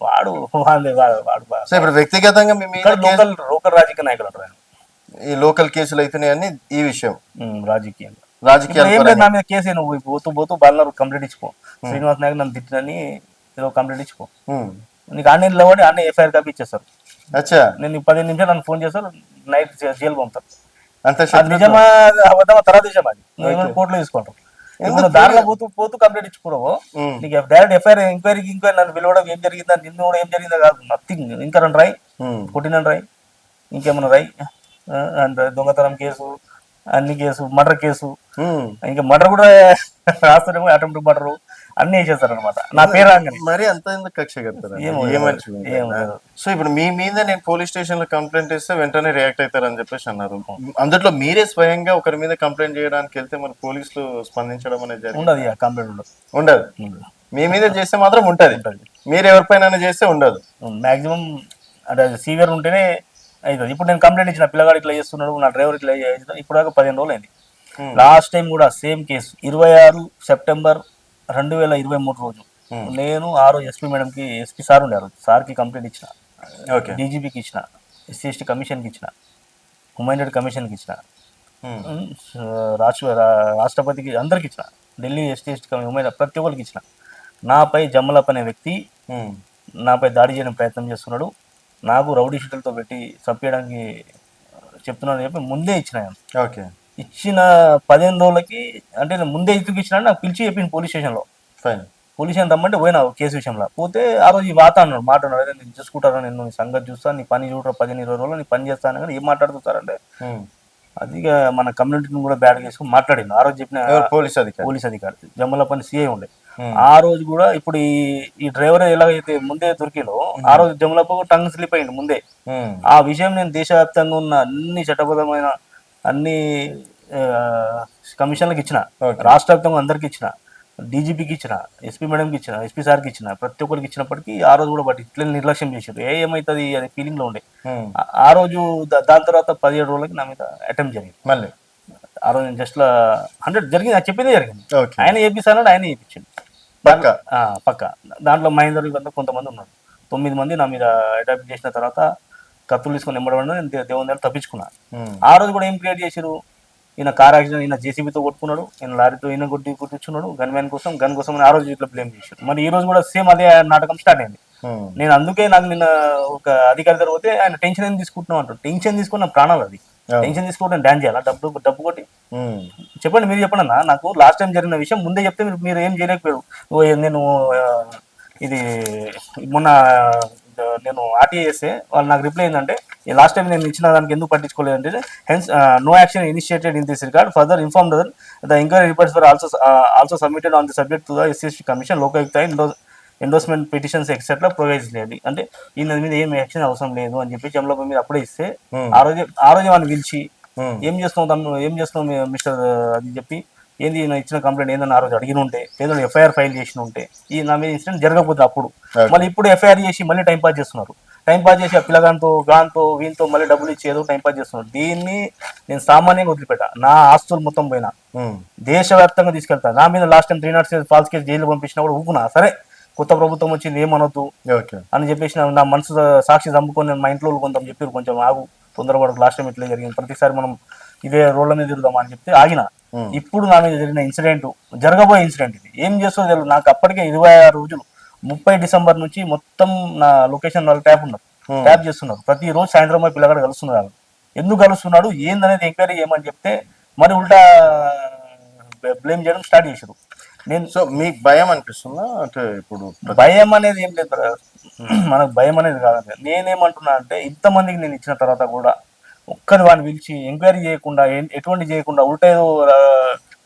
వాడు ఇప్పుడు వ్యక్తిగతంగా లోకల్ రాజకీయ నాయకులు అంటారు. ఈ లోకల్ కేసులు అయితేనే ఈ విషయం రాజకీయాలు ఏం లేదు. నా మీద కేసు నువ్వు పోతూ బాలనర్ కంప్లీట్ ఇచ్చిపో. శ్రీనివాస్ నాయక్ నన్ను తిట్టని ఏదో కంప్లీట్ ఇచ్చిపో. నీకు ఆన్లైన్ లో అన్ని ఎఫ్ఐఆర్ కాపీ ఇచ్చేస్తారు. నేను 15 నిమిషాలు నన్ను ఫోన్ చేస్తారు, నైట్ జైలు పంపుతారు. నిజమా అబద్ధమా తర్వాత విషయం, అది నువ్వు కోర్టులో తీసుకుంటావు. ఇప్పుడు దారిలో పోతూ కంప్లీట్ ఇచ్చుకోవడం, నీకు డైరెక్ట్ ఎఫ్ఐఆర్ ఎంక్వైరీకి నన్ను పిలవడం, ఏం జరిగిందా నిన్ను కూడా ఏం జరిగిందా కాదు, నథింగ్. ఇంకా రండి రాయి, కొట్టినని రాయి, ఇంకేమన్నా రాయి, దొంగతనం కేసు, అన్ని కేసు, మర్డర్ కేసు, ఇంకా మర్డర్ కూడా రాస్తారేమో, అటెంప్ట్ మర్డర్ అన్ని వేసేస్తారు అనమాట. నా పేరు మరి అంత ఎందుకు కక్ష కడతారు? సో ఇప్పుడు మీ మీద నేను పోలీస్ స్టేషన్ లో కంప్లైంట్ ఇస్తే వెంటనే రియాక్ట్ అవుతారని చెప్పేసి అన్నారు. అందులో మీరే స్వయంగా ఒకరి మీద కంప్లైంట్ చేయడానికి వెళ్తే మరి పోలీసులు స్పందించడం అనేది ఉండదు. కంప్లైంట్ ఉండదు. మీ మీద చేస్తే మాత్రం ఉంటది, మీరు ఎవరిపైన చేస్తే ఉండదు. మాక్సిమం అంటే సీవియర్ ఉంటేనే అవుతుంది. ఇప్పుడు నేను కంప్లైంట్ ఇచ్చిన, పిల్లగాడు ఇట్లా చేస్తున్నాడు, నా డ్రైవర్ ఇట్లా చేస్తున్నాడు, ఇప్పుడు దాకా 15 రోజులు అయింది. లాస్ట్ టైం కూడా సేమ్ కేసు 26 సెప్టెంబర్ 2023 రోజు నేను ఆ రోజు ఎస్పీ మేడంకి, ఎస్పీ సార్ ఉండే సార్కి కంప్లైంట్ ఇచ్చిన, డీజీపీకి ఇచ్చిన, ఎస్సీ ఎస్టీ కమిషన్కి ఇచ్చిన, హ్యూమన్ రైట్ కమిషన్కి ఇచ్చిన, రాష్ట్రపతికి అందరికి ఇచ్చిన, ఢిల్లీ ఎస్టీ ఎస్టీ హ్యూమన్ ప్రతి ఒక్కరికి ఇచ్చిన. నాపై జమ్మలప్ అనే వ్యక్తి నాపై దాడి చేయడం ప్రయత్నం చేస్తున్నాడు, నాకు రౌడీ షీట్లతో పెట్టి చంపేయడానికి చెప్తున్నాను చెప్పి ముందే ఇచ్చిన. ఇచ్చిన 15 రోజులకి, అంటే నేను ముందే ఎందుకు ఇచ్చిన నాకు పిలిచి చెప్పింది పోలీస్ స్టేషన్లో. పోలీస్ స్టేషన్ రమ్మంటే పోయినా కేసు విషయంలో పోతే ఆ రోజు ఈ వాత అన్నాడు, మాట అన్నాడు, అదే నేను చూసుకుంటాను, నేను నీ సంగతి చూస్తాను, నీ పని చూడరా, 15-20 రోజులు నీ పని చేస్తాను. కానీ ఏం మాట్లాడుతారంటే అది మన కమ్యూనిటీని కూడా బ్యాడ్ చేసుకుని మాట్లాడింది. ఆ రోజు చెప్పిన పోలీస్ అధికారి జమ్మలపల్లి సిఐ ఉండే. ఆ రోజు కూడా ఇప్పుడు ఈ డ్రైవర్ ఎలాగైతే ముందే దొరికిందో, ఆ రోజు జమ్మలపల్లి టంగ్ స్లిప్ అయింది ముందే. ఆ విషయం నేను దేశవ్యాప్తంగా ఉన్న అన్ని చట్టబద్ధమైన అన్ని కమిషన్లకు ఇచ్చిన, రాష్ట్ర వ్యాప్తంగా అందరికి ఇచ్చిన, డీజీపీకి ఇచ్చిన, ఎస్పీ మేడంకి ఇచ్చిన, ఎస్పీ సార్కి ఇచ్చిన, ప్రతి ఒక్కరికి ఇచ్చినప్పటికీ ఆ రోజు కూడా బట్టి ఇట్లా నిర్లక్ష్యం చేశారు. ఏమవుతుంది అనే ఫీలింగ్ లో ఉండే. ఆ రోజు దాని తర్వాత 17 రోజులకి నా మీద అటెంప్ట్ జరిగింది. మళ్ళీ ఆ రోజు నేను జస్ట్ 100 జరిగింది, అది చెప్పిందే జరిగింది. ఆయన ఏపీసీ అన్నాడు, ఆయన చేయించండి. పక్క పక్క. దాంట్లో మహేందర్ ఇవంతా కొంతమంది ఉన్నారు. 9 మంది నా మీద అటాక్ చేసిన తర్వాత కత్తులు తీసుకొని ఎంబడబడిన నేను దేవుని దగ్గర తప్పించుకున్నా. ఆ రోజు కూడా ఏం క్రియేట్ చేసిరు, ఈయన కార్ యాక్సిడెంట్, ఈయన జేసీబీతో కొట్టుకున్నాడు, ఈయన లారీతో ఈయన కొట్టించున్నాడు, గన్ మ్యాన్ కోసం, గన్ కోసం అని ఆ రోజు ఇట్లా బ్లేమ్ చేశారు. మరి ఈ రోజు కూడా సేమ్ అదే నాటకం స్టార్ట్ అయింది. నేను అందుకే నాకు నిన్న ఒక అధికారి దగ్గర పోతే ఆయన టెన్షన్ ఏం తీసుకుంటున్నావు అంటారు. టెన్షన్ తీసుకున్న ప్రాణాలు అది. టెన్షన్ తీసుకుంటే డాన్స్ చేయాలా డబ్బు కొట్టి? చెప్పండి, మీరు చెప్పండి అన్న. నాకు లాస్ట్ టైం జరిగిన విషయం ముందే చెప్తే మీరు ఏం చేయలేకపోయారు. నేను ఇది మొన్న నేను ఆర్టీఐ చేస్తే వాళ్ళు నాకు రిప్లై ఏంటంటే, లాస్ట్ టైం నేను ఇచ్చిన దానికి ఎందుకు పట్టించుకోలేదంటే, hence no action initiated in this regard, further inform the enquiry reports were also submitted on the subject to the SC commission, Lokayukta endorsement petitions etcetera ప్రొవైజ్ చేయాలి. అంటే ఈయన మీద ఏం యాక్షన్ అవసరం లేదు అని చెప్పి జమలపై మీద అప్పుడే ఇస్తే, ఆ రోజే వాడిని పిలిచి ఏం చేస్తున్నావు మిస్టర్ అది చెప్పి, ఏంది ఈయన ఇచ్చిన కంప్లైంట్ ఏందని ఆ రోజు అడిగిన ఉంటే, ఏదో ఎఫ్ఐఆర్ ఫైల్ చేసిన ఉంటే ఈ నా మీద ఇన్సిడెంట్ జరగకపోతే అప్పుడు మళ్ళీ ఇప్పుడు ఎఫ్ఐఆర్ చేసి మళ్ళీ టైం పాస్ చేస్తున్నారు. టైం పాస్ చేసి ఆ పిల్లగాంతో వీంతో మళ్ళీ డబ్బులు ఇచ్చి ఏదో టైం పాస్ చేస్తున్నారు. దీన్ని నేను సామాన్యంగా వదిలిపెట్టా. నా ఆస్తులు మొత్తం పోయినా దేశవ్యాప్తంగా తీసుకెళ్తా. నా మీద last time 306 false case jail పంపించినా కూడా ఊకున్నా. సరే కొత్త ప్రభుత్వం వచ్చింది ఏమనొద్దు అని చెప్పేసి నా మనసు సాక్షి చంపుకొని మా ఇంట్లో కొంత చెప్పారు, కొంచెం ఆగు, తొందరపడకు, లాస్ట్ టైం ఇట్లా జరిగింది, ప్రతిసారి మనం ఇదే రోడ్ల మీద తిరుగుదాం అని చెప్తే ఆగిన. ఇప్పుడు నా మీద జరిగిన ఇన్సిడెంట్, జరగబోయే ఇన్సిడెంట్ ఇది. ఏం చేస్తుందో తెలియదు నాకు. అప్పటికే 26 రోజులు, 30 డిసెంబర్ నుంచి మొత్తం నా లొకేషన్ వాళ్ళు ట్యాప్ చేస్తున్నారు. ప్రతిరోజు సాయంత్రం పోయి పిల్లగాడు కలుస్తున్నారు. ఎందుకు కలుస్తున్నాడు ఏందనేది ఎంక్వైరీ చేయమని చెప్తే మరి ఉల్టా బ్లేమ్ చేయడం స్టార్ట్ చేశారు. సో మీకు భయం అనిపిస్తుందా? అంటే ఇప్పుడు భయం అనేది ఏం లేదు, మనకు భయం అనేది కాదండి. నేనేమంటున్నా అంటే, ఇంతమందికి నేను ఇచ్చిన తర్వాత కూడా ఒక్కరి వాడిని పిలిచి ఎంక్వైరీ చేయకుండా, ఎటువంటి చేయకుండా ఉల్టా ఏదో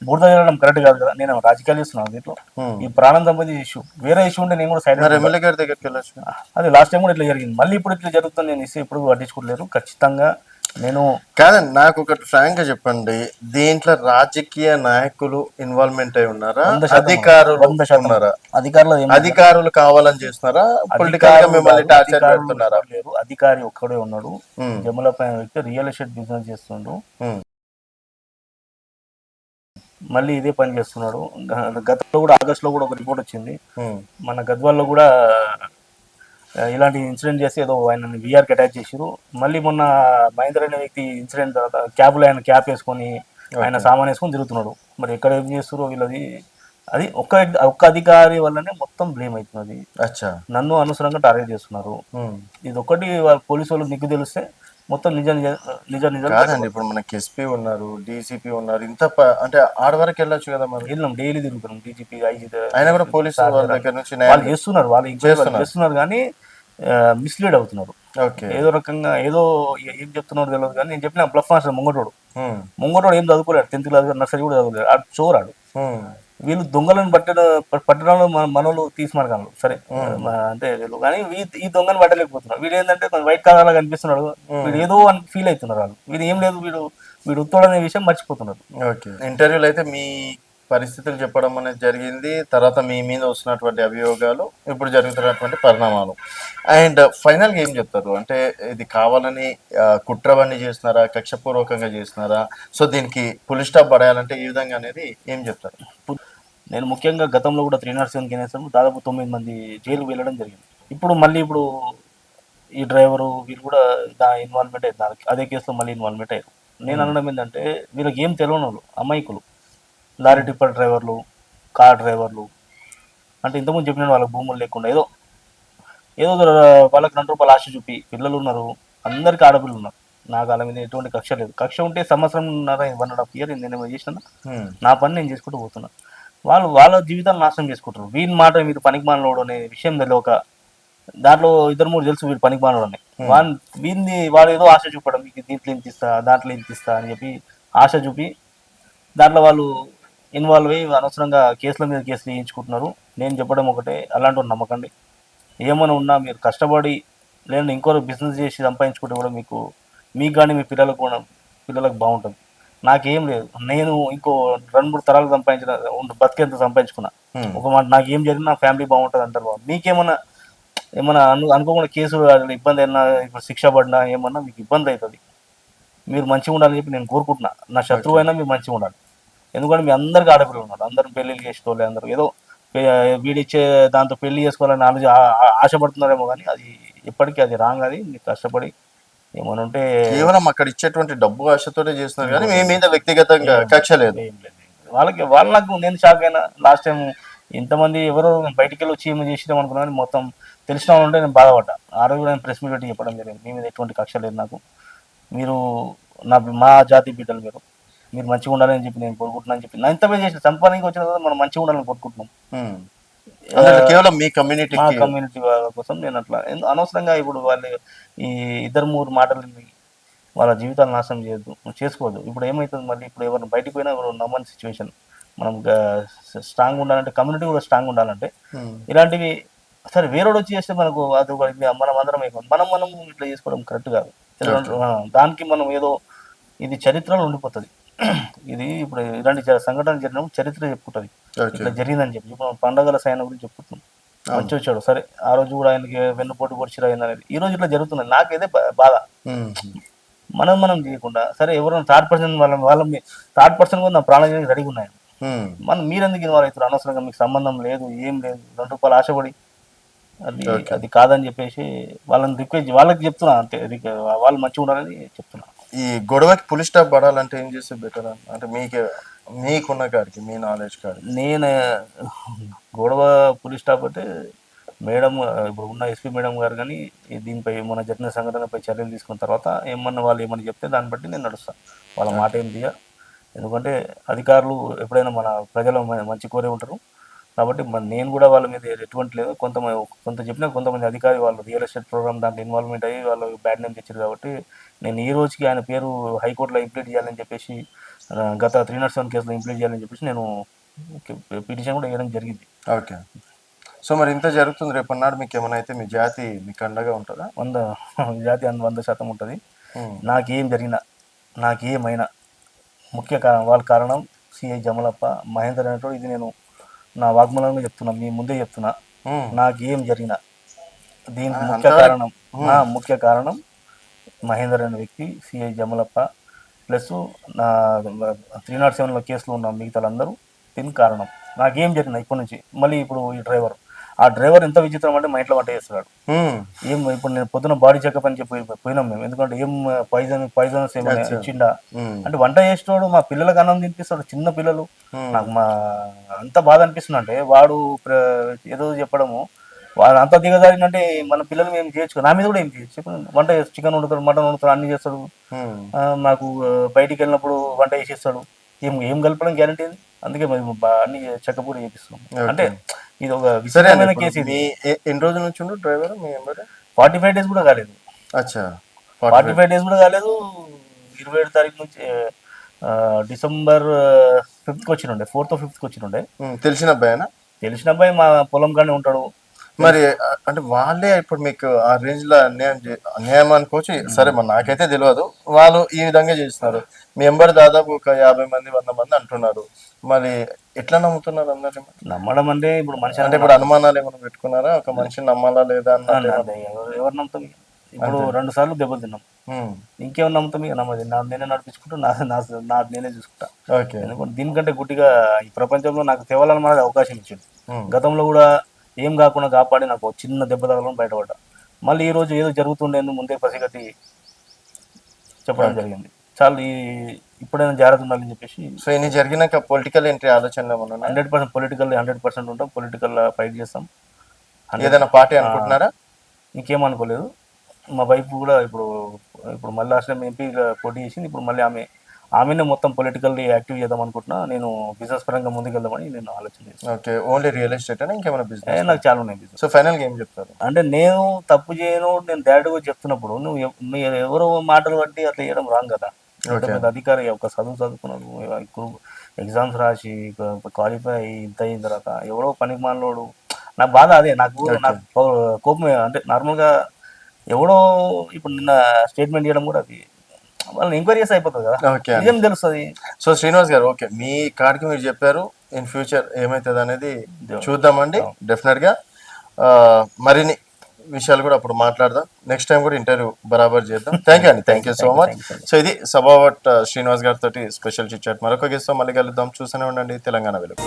బురద చేయడం కరెక్ట్ కాదు కదా. నేను రాజకీయాలు చేస్తున్నాను దీంట్లో. ఈ ప్రాణం సంబంధించి ఇష్యూ, వేరే ఇష్యూ ఉంటే నేను కూడా సైడ్ ఎమ్మెల్యే గారి దగ్గరికి వెళ్ళొచ్చు. అది లాస్ట్ టైం కూడా ఇట్లా జరిగింది, మళ్ళీ ఇప్పుడు ఇట్లా జరుగుతుంది. నేను ఇస్తే ఇప్పుడు పట్టించుకోలేరు. ఖచ్చితంగా నేను కాదండి, నాకు ఒకటి ఫ్రాంక్ గా చెప్పండి, దీంట్లో రాజకీయ నాయకులు ఇన్వాల్వ్మెంట్ అయి ఉన్నారా? అధికారులు ఉన్నారా? అధికారులు కావాలని చేస్తున్నారా? పొలిటికల్ గా మిమ్మల్ని టార్చర్ పెడుతున్నారా? అధికారి ఒక్కడే ఉన్నాడు, జమలపై వ్యక్తి రియల్ ఎస్టేట్ బిజినెస్ చేస్తుండ్రు, మళ్ళీ ఇదే పని చేస్తున్నాడు. గతంలో కూడా ఆగస్టులో కూడా ఒక రిపోర్ట్ వచ్చింది, మన గద్వాల్లో కూడా ఇలాంటి ఇన్సిడెంట్ చేసి ఏదో ఆయన వీఆర్కి అటాచ్ చేసారు. మళ్ళీ మొన్న మహేందర్ అనే వ్యక్తి ఇన్సిడెంట్ తర్వాత క్యాబ్లో ఆయన క్యాప్ వేసుకొని ఆయన సామాన్ వేసుకొని తిరుగుతున్నాడు. మరి ఎక్కడ ఏం చేస్తారో వీళ్ళది. అది ఒక్క అధికారి వల్లనే మొత్తం బ్లేమ్ అవుతున్నది. నన్ను అనవసరంగా టార్గెట్ చేస్తున్నారు. ఇది ఒకటి పోలీసు వాళ్ళు నిగ్గు తెలిస్తే మొత్తం నిజం కాదండి. ఇప్పుడు మనకి ఎస్పీ ఉన్నారు, డీసీపీ ఉన్నారు, ఇంత అంటే ఆడ వరకు వెళ్ళొచ్చు కదా. మరి వెళ్ళాం, డైలీ తిరుగుతున్నాం. డీజీపీ, ఐజీ ఆయన కూడా పోలీసు వాళ్ళ దగ్గర నుంచి వాళ్ళు చేస్తున్నారు, వాళ్ళు చేస్తున్నారు కానీ మిస్లీడ్ అవుతున్నారు. ఏదో రకంగా ఏదో ఏం చెప్తున్నారు తెలియదు కానీ, నేను చెప్పిన బ్లఫ్ మాస్టర్ ముంగటోడు ఏం చదువుకోలేడు, 10th క్లాస్ నర్సరీ కూడా చదువుకోలేడు, ఆడు చోరాడు. వీళ్ళు దొంగలను పట్టడంలో మనోళ్ళు తీసుమార్గాను సరే అంటే కానీ ఈ దొంగను పట్టలేకపోతున్నారు. వీడు ఏంటంటే కొంచెం వైట్ కలర్ లా కనిపిస్తున్నాడు, వీడు ఏదో అని ఫీల్ అవుతున్నారు వాళ్ళు. వీడు ఏం లేదు, వీడు ఉత్తోడనే విషయం మర్చిపోతున్నారు. ఇంటర్వ్యూలో అయితే మీ పరిస్థితులు చెప్పడం అనేది జరిగింది, తర్వాత మీ మీద వస్తున్నటువంటి అభియోగాలు, ఇప్పుడు జరుగుతున్నటువంటి పరిణామాలు, అండ్ ఫైనల్గా ఏం చెప్తారు? అంటే ఇది కావాలని కుట్రవన్నీ చేస్తున్నారా, కక్షపూర్వకంగా చేస్తున్నారా? సో దీనికి పులి స్టాప్ పడేయాలంటే ఈ విధంగా అనేది ఏం చెప్తారు? నేను ముఖ్యంగా గతంలో కూడా 307 కేసు దాదాపు 9 మంది జైలు వెళ్ళడం జరిగింది. ఇప్పుడు ఈ డ్రైవరు వీళ్ళు కూడా ఇన్వాల్వ్మెంట్ అయ్యారు, అదే కేసులో మళ్ళీ ఇన్వాల్వ్మెంట్ అయ్యారు. నేను అనడం ఏంటంటే, వీళ్ళకి ఏం తెలియని వాళ్ళు, అమాయకులు, లారీ టిప్పర్ డ్రైవర్లు, కార్ డ్రైవర్లు. అంటే ఇంతకుముందు చెప్పిన వాళ్ళకి భూములు లేకుండా ఏదో వాళ్ళకి 2 రూపాయలు ఆశ చూపి పిల్లలు ఉన్నారు, అందరికీ ఆడపిల్లలు ఉన్నారు. నాకు వాళ్ళ మీద ఎటువంటి కక్ష లేదు. కక్ష ఉంటే సంవత్సరం 1.5 year నేనేమో చేసిన, నా పని నేను చేసుకుంటూ పోతున్నా. వాళ్ళ జీవితాలు నాశనం చేసుకుంటారు. వీని మాట మీరు పనికి మానలోడు అనే విషయం తెలియక, దాంట్లో 2-3 తెలుసు వీడు పనికి మానలోడు అని, వాళ్ళు ఏదో ఆశ చూపడం, మీకు దీంట్లో ఇంత ఇస్తా, దాంట్లో ఇంత ఇస్తా అని చెప్పి ఆశ చూపి దాంట్లో వాళ్ళు ఇన్వాల్వ్ అయ్యి అనవసరంగా కేసుల మీద కేసులు వేయించుకుంటున్నారు. నేను చెప్పడం ఒకటే, అలాంటి నమ్మకండి. ఏమైనా ఉన్నా మీరు కష్టపడి లేదంటే ఇంకో బిజినెస్ చేసి సంపాదించుకుంటే కూడా మీకు కానీ మీ పిల్లలకు బాగుంటుంది. నాకేం లేదు, నేను ఇంకో 2-3 తరాలు బతికేంత సంపాదించుకున్నా. ఒక మాట, నాకు ఏం జరిగినా నా ఫ్యామిలీ బాగుంటుంది అంటారు. మీకేమన్నా అనుకోకుండా కేసు ఇబ్బంది అయినా, ఇప్పుడు శిక్ష పడినా ఏమన్నా మీకు ఇబ్బంది అవుతుంది. మీరు మంచిగా ఉండాలని చెప్పి నేను కోరుకుంటున్నా. నా శత్రువు అయినా మీరు మంచిగా ఉండాలి. ఎందుకంటే మీ అందరికీ ఆడపిల్లలు ఉన్నారు, అందరూ పెళ్ళిళ్ళు చేసుకోవాలి, అందరూ ఏదో వీడిచ్చే దాంతో పెళ్లి చేసుకోవాలని ఆశపడుతున్నారేమో కానీ అది ఎప్పటికీ అది రాంగ్. అది మీరు కష్టపడి ఏమైనా ఉంటే కేవలం అక్కడ ఇచ్చేటువంటి డబ్బు ఆశతోనే చేస్తున్నారు కానీ మీ మీద వ్యక్తిగతంగా కక్ష లేదు. ఏం లేదు. వాళ్ళకు నేను షాక్ అయినా. లాస్ట్ టైం ఇంతమంది ఎవరో బయటికి వెళ్ళి వచ్చి ఏమో చేసినాం అనుకున్నాను, మొత్తం తెలిసిన వాళ్ళు ఉంటే నేను బాధపడ్డా. ఆ రోజు నేను ప్రెస్ మీట్ పెట్టి చెప్పడం జరిగింది, మీ మీద ఎటువంటి కక్ష లేదు నాకు, మీరు మా జాతి బిడ్డలు, మీరు మంచిగా ఉండాలని చెప్పి నేను కోరుకుంటున్నాను అని చెప్పి. నా ఇంత చేసిన సంపాదనకి వచ్చిన తర్వాత మనం మంచిగా ఉండాలని కోరుకుంటున్నాం. కేవలం మీ కమ్యూనిటీ మా కమ్యూనిటీ వాళ్ళ కోసం నేను అట్లా అనవసరంగా ఇప్పుడు వాళ్ళు ఈ 2-3 మాటలు వాళ్ళ జీవితాలు నాశనం చేయొద్దు, చేసుకోవద్దు. ఇప్పుడు ఏమవుతుంది మళ్ళీ, ఇప్పుడు ఎవరిని బయటికి పోయినా ఎవరు నమ్మని సిచ్యువేషన్. మనం స్ట్రాంగ్ ఉండాలంటే, కమ్యూనిటీ కూడా స్ట్రాంగ్ ఉండాలంటే ఇలాంటివి సరే వేరేడు వచ్చి చేస్తే మనకు అది మనం అందరం మనం ఇట్లా చేసుకోవడం కరెక్ట్ కాదు. దానికి మనం ఏదో ఇది చరిత్రలో ఉండిపోతుంది. ఇది ఇప్పుడు ఇలాంటి సంఘటన జరిగినప్పుడు చరిత్ర చెప్పుకుంటుంది ఇట్లా జరిగిందని చెప్పి. ఇప్పుడు పండగల సైన్ గురించి చెప్పుకుంటున్నాం, మంచి వచ్చాడు సరే, ఆ రోజు కూడా ఆయనకి వెన్నుపోటు పొడిచిరా అనేది. ఈ రోజు ఇట్లా జరుగుతుంది, నాకైతే బాధ. మనం చేయకుండా సరే ఎవరైనా థర్డ్ పర్సన్ థర్డ్ పర్సన్ కూడా నా ప్రాణం చేయడానికి రెడీగా ఉన్నాయి. మీరెందుకు ఇన్వాల్వ్ అవుతారు అనవసరంగా, మీకు సంబంధం లేదు, ఏం లేదు, ₹2 ఆశపడి అది కాదని చెప్పేసి వాళ్ళని రిక్వెస్ట్ వాళ్ళకి చెప్తున్నా అంతే, వాళ్ళు మంచిగా ఉండాలని చెప్తున్నా. ఈ గొడవకి పులి స్టాప్ పడాలంటే ఏం చేస్తే బెటర్ అంటే మీకున్న కాడికి, మీ నాలెడ్జ్ కాడికి? నేను గొడవ పులి స్టాప్ అంటే మేడం, ఇప్పుడు ఉన్న ఎస్పీ మేడం గారు కానీ దీనిపై మన జరిగిన సంఘటనపై చర్యలు తీసుకున్న తర్వాత వాళ్ళు ఏమని చెప్తే దాన్ని బట్టి నేను నడుస్తాను. వాళ్ళ మాట ఏం తీయ. ఎందుకంటే అధికారులు ఎప్పుడైనా మన ప్రజలు మంచి కోరే ఉంటారు కాబట్టి నేను కూడా వాళ్ళ మీద ఎటువంటి లేదు. కొంత చెప్పినా కొంతమంది అధికారి వాళ్ళు రియల్ ఎస్టేట్ ప్రోగ్రామ్ దాంట్లో ఇన్వాల్వ్మెంట్ అయ్యి వాళ్ళు బ్యాడ్ నేమ్ తెచ్చారు కాబట్టి నేను ఈ రోజుకి ఆయన పేరు హైకోర్టులో ఇంప్లీట్ చేయాలని చెప్పేసి, గత 307 కేసులో ఇంప్లీట్ చేయాలని చెప్పేసి నేను పిటిషన్ కూడా వేయడం జరిగింది. ఓకే. సో మరి ఇంత జరుగుతుంది, రేపన్నాడు మీకు ఏమైనా అయితే మీ జాతి మీకు అండగా ఉంటుందా? జాతి 100% ఉంటుంది. నాకేం జరిగినా, నాకేమైనా ముఖ్య వాళ్ళ కారణం సిఐ జమలప్ప, మహేందర్ అనేటువంటి, ఇది నేను నా వాగ్మూలంగా చెప్తున్నా, మీ ముందే చెప్తున్నా. నాకేం జరిగిన దీనికి ముఖ్య కారణం మహేందర్ అనే వ్యక్తి, సిఐ జమలప్ప, ప్లస్ నా 307లో కేసులో ఉన్న మిగతాలందరూ దీనికి కారణం. నాకేం జరిగిన ఇప్పటి నుంచి మళ్ళీ ఇప్పుడు ఈ ఆ డ్రైవర్ ఎంత విచిత్రం అంటే మా ఇంట్లో వంట చేస్తున్నాడు. ఇప్పుడు నేను పొద్దున బాడీ చెకప్ అని చెప్పి పోయినాం మేము, ఎందుకంటే ఏం పాయిజనస్ ఏమైనా ఇచ్చిండా అంటే, వంట చేసేవాడు మా పిల్లలకు అన్నం తినిపిస్తాడు, చిన్న పిల్లలు. నాకు అంత బాధ అనిపిస్తుంది అంటే, వాడు ఏదో చెప్పడము, వాడు అంత దిగజారినంటే మన పిల్లలు మేము చేయొచ్చు, నా మీద కూడా ఏం చేయొచ్చు. వంట చికెన్ వండుతాడు, మటన్ వండుతాడు, అన్ని చేస్తాడు. నాకు బయటికి వెళ్ళినప్పుడు వంట చేసేస్తాడు, ఏం కలపడం గ్యారంటీ. అందుకే మేము అన్ని చెకప్ కూడా చేపిస్తున్నాం. అంటే ఇది ఒక విశేషమైన కేసు. ఇది ఎన్ని రోజుల నుంచి డ్రైవర్? 45 days కూడా కాలేదు. 45 days కూడా కాలేదు. 27 తారీఖు నుంచి December 5th వచ్చినుండే, 4th or 5th వచ్చినుండే. తెలిసిన అబ్బాయి మా పొలం కానే ఉంటాడు. మరి అంటే వాళ్ళే ఇప్పుడు మీకు ఆ రేంజ్ లో అన్యాయం అనుకోవచ్చు. సరే, మరి నాకైతే తెలియదు, వాళ్ళు ఈ విధంగా చేస్తున్నారు. మీ ఎంబర్ దాదాపు ఒక 50 మంది 100 మంది అంటున్నారు. మరి ఎట్లా నమ్ముతున్నారు అందరు? నమ్మడం అంటే ఇప్పుడు మనిషి అంటే ఇప్పుడు అనుమానాలు ఏమైనా పెట్టుకున్నారా? ఒక మనిషిని నమ్మాలా లేదా అన్న? ఎవరు నమ్ముతాం? ఇప్పుడు 2 సార్లు దెబ్బలు తిన్నాం, ఇంకేమన్నా నమ్ముతాం? ఇక నమ్మది నేనే నడిపించుకుంటా, నేనే చూసుకుంటా. ఎందుకంటే దీనికంటే గుడ్డిగా ఈ ప్రపంచంలో నాకు తేవాలని మనది అవకాశం ఇచ్చింది. గతంలో కూడా ఏం కాకుండా కాపాడి నాకు చిన్న దెబ్బ తగలని బయటపడ్డా. మళ్ళీ ఈ రోజు ఏదో జరుగుతుండేందుకు ముందే పసిగట్టి చెప్పడం జరిగింది. చాలా ఇప్పుడైనా జాగ్రత్త ఉండాలని చెప్పేసి. సో ఇన్ని జరిగినాక పొలిటికల్ ఎంట్రీ ఆలోచన 100% పొలిటికల్ 100% ఉంటాం, పొలిటికల్ ఫైట్ చేస్తాం. ఏదైనా పార్టీ అనుకుంటున్నారా? ఇంకేమనుకోలేదు. మా వైఫ్ కూడా ఇప్పుడు మళ్ళీ లాస్ట్ టైం ఎంపీగా పోటీ చేసింది, ఇప్పుడు మళ్ళీ ఆమెనే మొత్తం పొలిటికల్లీ యాక్టివ్ చేద్దాం అనుకుంటున్నా. నేను బిజినెస్ పరంగా ముందుకెళ్దామని నేను ఆలోచన చేస్తాను. ఓకే, ఓన్లీ రియల్ ఎస్టేట్ అని ఇంకేమైనా బిజినెస్? నాకు చాలా ఉన్నాయి బిజినెస్. సో ఫైనల్ గా ఏం చెప్తారు? అంటే నేను తప్పు చేయను, నేను డైరెక్ట్గా చెప్తున్నప్పుడు నువ్వు ఎవరో మాటలు బట్టి అట్లా చేయడం రాంగ్ కదా. అధికారి ఒక చదువుకున్నాడు, ఇప్పుడు ఎగ్జామ్స్ రాసి క్వాలిఫై అయ్యి ఇంత అయిన తర్వాత ఎవరో పనికి మాలోడు. నా బాధ అదే. నాకు కోపం అంటే నార్మల్గా ఎవడో ఇప్పుడు నిన్న స్టేట్మెంట్ చేయడం కూడా అది వాళ్ళని ఎంక్వైరీ చేసి అయిపోతుంది కదా, నిజం తెలుస్తుంది. సో శ్రీనివాస్ గారు, ఓకే, మీ కాడికి మీరు చెప్పారు. ఇన్ ఫ్యూచర్ ఏమవుతుంది అనేది చూద్దామండి. డెఫినెట్ గా మరిన్ని విషయాలు కూడా అప్పుడు మాట్లాడదాం. నెక్స్ట్ టైం కూడా ఇంటర్వ్యూ బరాబర్ చేద్దాం. థ్యాంక్ యూ అండి, thank you so much. So ఇది సభావట్ శ్రీనివాస్ గారితో స్పెషల్ చిట్ చాట్. మరొక గెస్ట్ తో మళ్ళీ కలుద్దాం. చూస్తూనే ఉండండి తెలంగాణ వెలుగు.